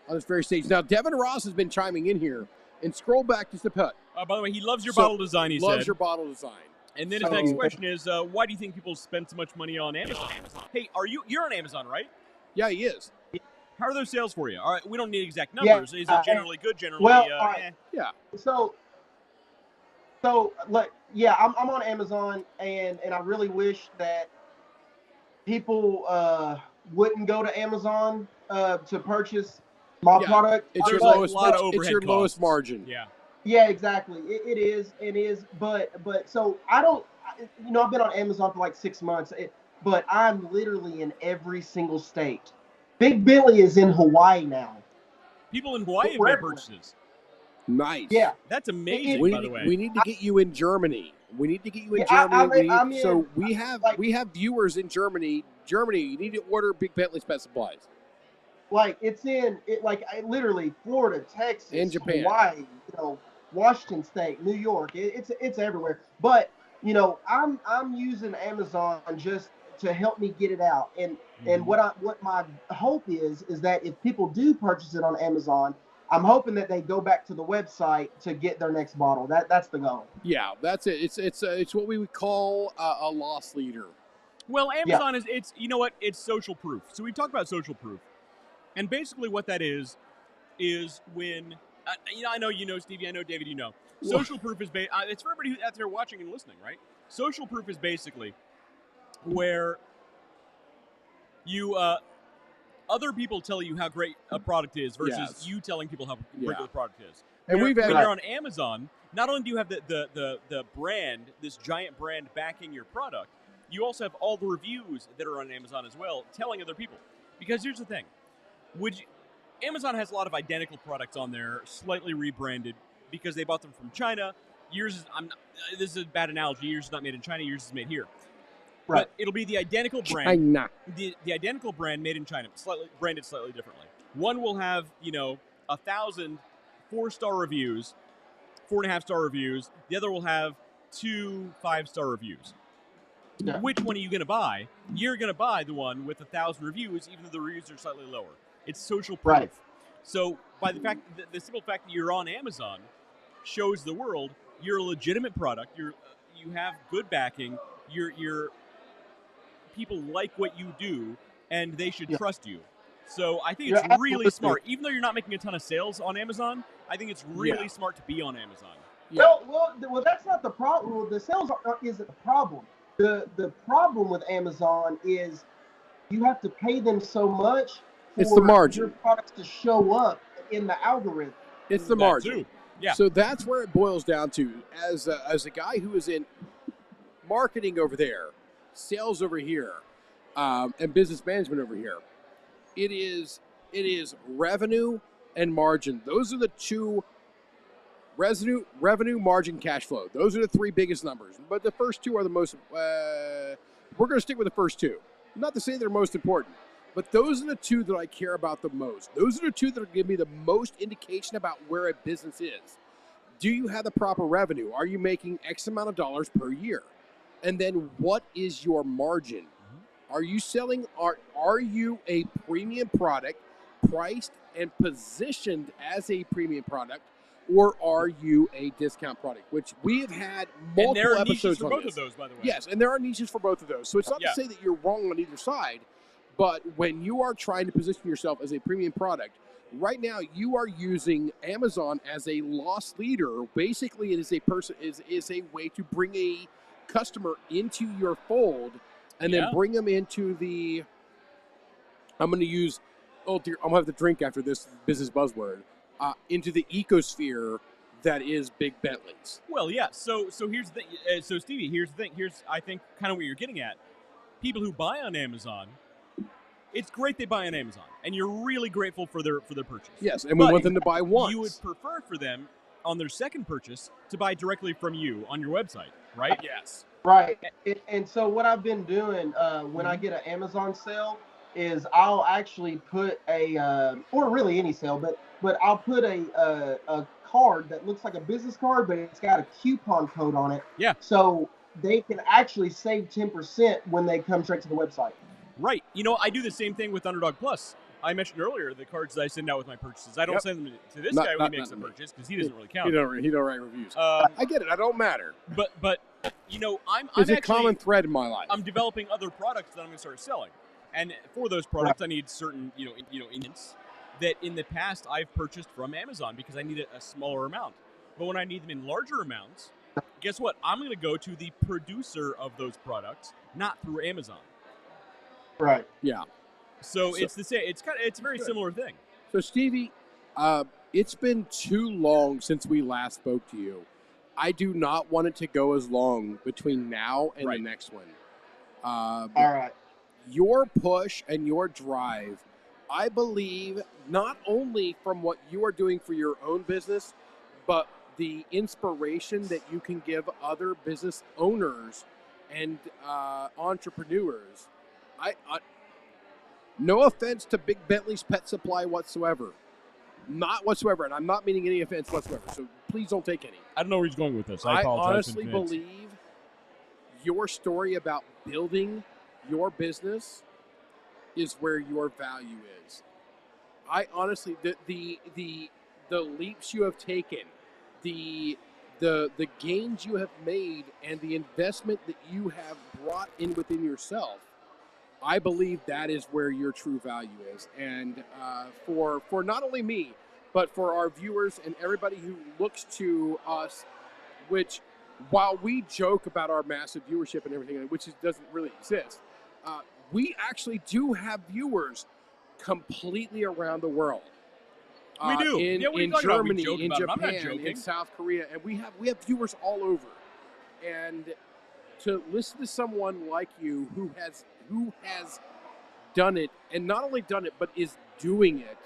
Now, Devin Ross has been chiming in here. And scroll back just a bit. By the way, he loves your So, bottle design. He Loves said. your bottle design. And then his So- next question is, why do you think people spend so much money on Amazon? Hey, you're on Amazon, right? Yeah, he is. How are those sales for you? All right, we don't need exact Yeah, numbers. Is it generally good? Generally, well, all right. Yeah. So look, yeah, I'm on Amazon, and I really wish that people wouldn't go to Amazon to purchase my Yeah, product. It's your There's a lowest. lot of It's overhead your lowest costs. margin. Yeah. Yeah, exactly. It is. But so I don't. I've been on Amazon for like 6 months, but I'm literally in every single state. Big Bentley is in Hawaii now. People in Hawaii have We're made everywhere. purchases. Nice. Yeah. That's amazing, We by need, the way. we need to get you in Germany. We need to get you in Yeah, Germany. I'm in, So we have like- we have viewers in Germany. Germany, you need to order Big Bentley's Pet Supplies. Like it's in it. Like literally Florida, Texas, And Japan. Hawaii. Washington State, New York. It's everywhere. But I'm using Amazon just to help me get it out. And what my hope is that if people do purchase it on Amazon, I'm hoping that they go back to the website to get their next bottle. That's the goal. Yeah, that's it. It's what we would call a loss leader. Well, Amazon it's it's social proof. So we talk about social proof, and basically what that is when I know Stevie, I know David, social proof is it's for everybody out there watching and listening, right? Social proof is basically where you other people tell you how great a product is versus Yes. you telling people how great the product is. And when we've when had you're on Amazon, not only do you have the brand, this giant brand backing your product, you also have all the reviews that are on Amazon as well, telling other people. Because here's the thing, Amazon has a lot of identical products on there, slightly rebranded because they bought them from China. This is a bad analogy. Yours is not made in China. Yours is made here. Right. But it'll be the identical brand. China. The identical brand made in China, branded slightly differently. One will have 1,000 4-star reviews, 4.5-star reviews. The other will have 2 5-star reviews. Yeah. which one are you going to buy? You're going to buy the one with 1,000 reviews, even though the reviews are slightly lower. It's social proof. Right. So by the simple fact that you're on Amazon shows the world you're a legitimate product. You have good backing. You're people like what you do, and they should trust you. So I think it's Yeah, really absolutely. smart. Even though you're not making a ton of sales on Amazon, I think it's really smart to be on Amazon. Yeah. Well, that's not the problem. Well, the sales isn't the problem. The problem with Amazon is you have to pay them so much for It's the margin. your products to show up in the algorithm. It's the That margin. too. Yeah. So that's where it boils down to. As a guy who is in marketing over there, sales over here, and business management over here, it is revenue and margin. Those are the two. Revenue, margin, cash flow. Those are the three biggest numbers. But the first two are the most. We're going to stick with the first two. Not to say they're most important, but those are the two that I care about the most. Those are the two that are giving me the most indication about where a business is. Do you have the proper revenue? Are you making X amount of dollars per year? And then what is your margin? Are you selling? Are you a premium product, priced and positioned as a premium product? Or are you a discount product? Which we have had multiple and there are niches episodes for on both this. of those, by the way. Yes, and there are niches for both of those. So it's not to say that you're wrong on either side, but when you are trying to position yourself as a premium product, right now you are using Amazon as a loss leader. Basically, it is is a way to bring a customer into your fold and then bring them into the. I'm going to use. Oh dear, I'm going to have to drink after this business buzzword. Into the ecosphere that is big Bentleys. Well, yeah. So here's the thing. So Stevie, here's the thing. Here's I think kind of what you're getting at. People who buy on Amazon, it's great they buy on Amazon, and you're really grateful for their purchase. Yes, and we want them to buy once. You would prefer for them on their second purchase to buy directly from you on your website, right? Yes. Right. And so what I've been doing when I get an Amazon sale is I'll actually put or really any sale, but I'll put a card that looks like a business card, but it's got a coupon code on it. Yeah. So they can actually save 10% when they come straight to the website. Right. You know, I do the same thing with Underdog Plus. I mentioned earlier the cards that I send out with my purchases. I don't send them to this guy when he makes the purchase because he doesn't really count. He don't write reviews. I get it. I don't matter. But you know, I'm There's a actually, common thread in my life. I'm developing other products that I'm going to start selling, and for those products, I need certain ingredients that in the past I've purchased from Amazon because I need a smaller amount. But when I need them in larger amounts, guess what? I'm going to go to the producer of those products, not through Amazon. Right. Yeah. So it's the same. It's a very similar thing. So Stevie, it's been too long since we last spoke to you. I do not want it to go as long between now and the next one. All right. Your push and your drive, I believe, not only from what you are doing for your own business, but the inspiration that you can give other business owners and entrepreneurs. No offense to Big Bentley's Pet Supply whatsoever. Not whatsoever, and I'm not meaning any offense whatsoever, so please don't take any. I don't know where he's going with this. I apologize. honestly believe your story about building your business is where your value is. I honestly, the leaps you have taken, the gains you have made, and the investment that you have brought in within yourself, I believe that is where your true value is. And for not only me, but for our viewers and everybody who looks to us, which while we joke about our massive viewership and everything, which doesn't really exist, we actually do have viewers completely around the world. We do. In Germany, in Japan, in in South Korea, and we have viewers all over. And to listen to someone like you who has done it, and not only done it, but is doing it,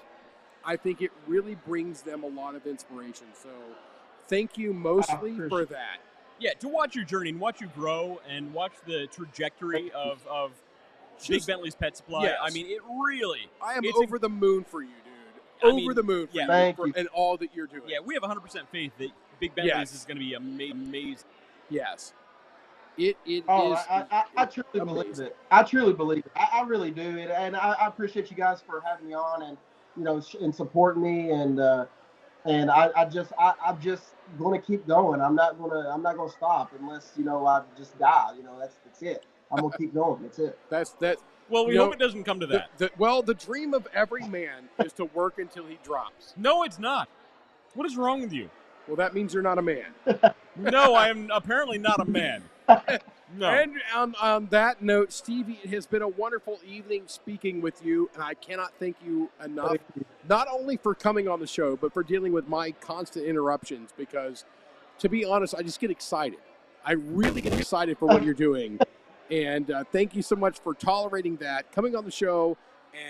I think it really brings them a lot of inspiration. So thank you mostly for that. Yeah, to watch your journey and watch you grow and watch the trajectory of Big Bentley's Pet Supply. Yes. I mean, it really... I am over the moon for you, dude. Over the moon for you and all that you're doing. Yeah, we have 100% faith that Big Bentley's is going to be amazing. Yes. It is I truly believe amazing. it. I truly believe it. I really do. And I appreciate you guys for having me on and and supporting me and I'm just gonna keep going. I'm not gonna stop unless I just die. That's it. I'm gonna keep going. That's it. That's that. Well, we hope it doesn't come to that. The dream of every man is to work until he drops. No, it's not. What is wrong with you? Well, that means you're not a man. No, I am apparently not a man. No. And on that note, Stevie, it has been a wonderful evening speaking with you, and I cannot thank you enough, not only for coming on the show, but for dealing with my constant interruptions, because, to be honest, I just get excited. I really get excited for what you're doing, and thank you so much for tolerating that, coming on the show,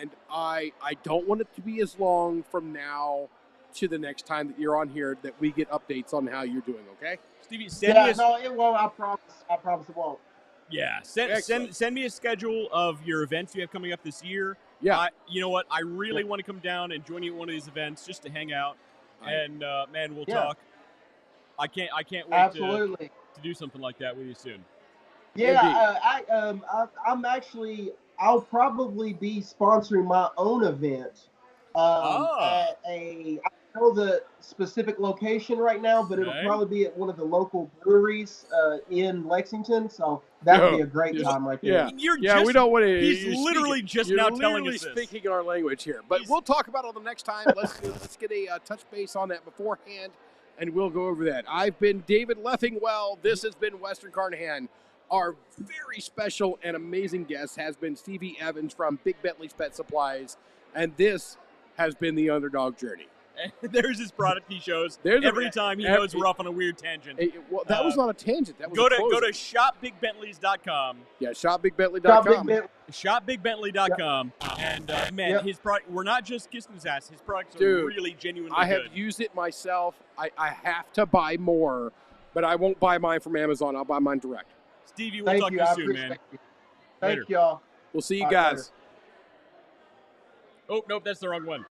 and I don't want it to be as long from now to the next time that you're on here that we get updates on how you're doing, okay? Stevie, it won't. I promise it won't. Yeah, send me a schedule of your events you have coming up this year. Yeah. You know what? I really want to come down and join you at one of these events just to hang out, and man, we'll talk. I can't wait Absolutely. to do something like that with you soon. Yeah, I'll probably be sponsoring my own event at I don't know the specific location right now, but it'll probably be at one of the local breweries in Lexington. So that would be a great time right there. We don't want to. He's literally just now telling us this. Speaking our language here, but we'll talk about it the next time. Let's get a touch base on that beforehand, and we'll go over that. I've been David Leffingwell. This has been Western Carnahan. Our very special and amazing guest has been Stevie Evans from Big Bentley's Pet Supplies, and this has been the Underdog Journey. There's his product he shows every time he knows we're off on a weird tangent. Well, that was not a tangent. That was go to shopbigbentleys.com. Yeah, shopbigbentleys.com. Shopbigbentleys.com. And his product, we're not just kissing his ass. His products are really genuinely good. I good. have used it myself. I have to buy more, but I won't buy mine from Amazon. I'll buy mine direct. Stevie, we'll talk to you soon, man. Thank y'all. We'll see you guys. Later. Oh, nope, that's the wrong one.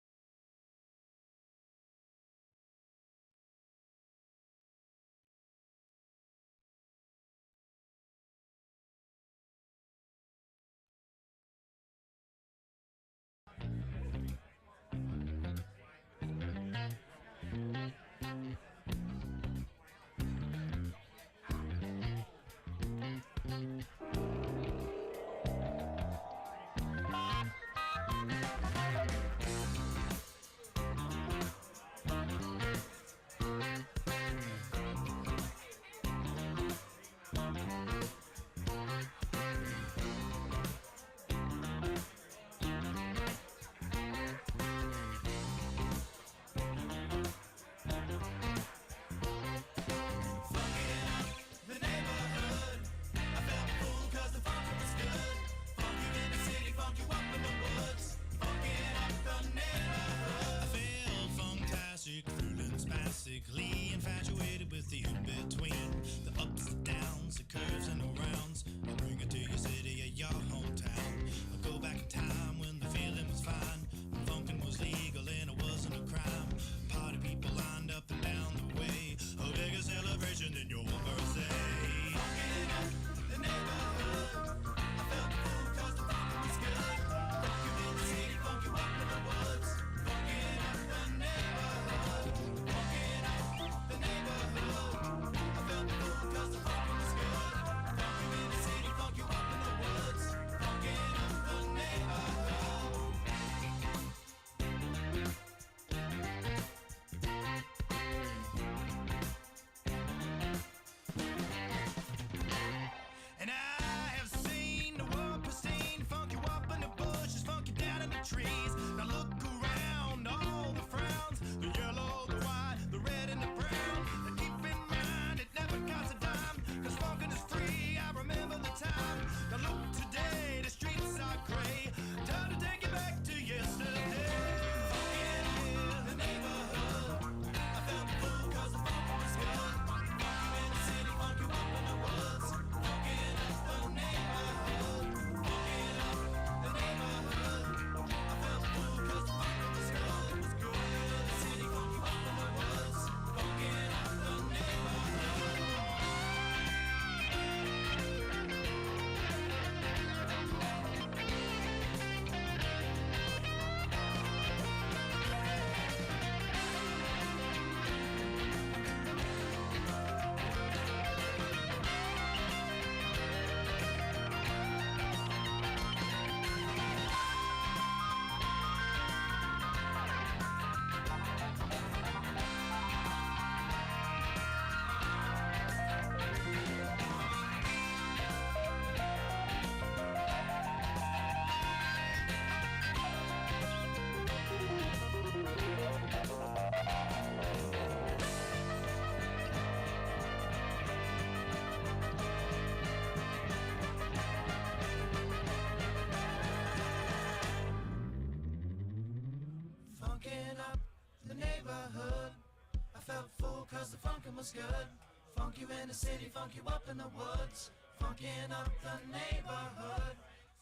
was good. Funk you in the city, funk you up in the woods. Funkin' up the neighborhood.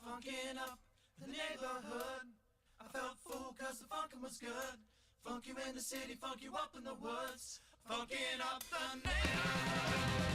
Funkin' up the neighborhood. I felt fool cause the funkin' was good. Funk you in the city, funk you up in the woods. Funkin' up the neighborhood.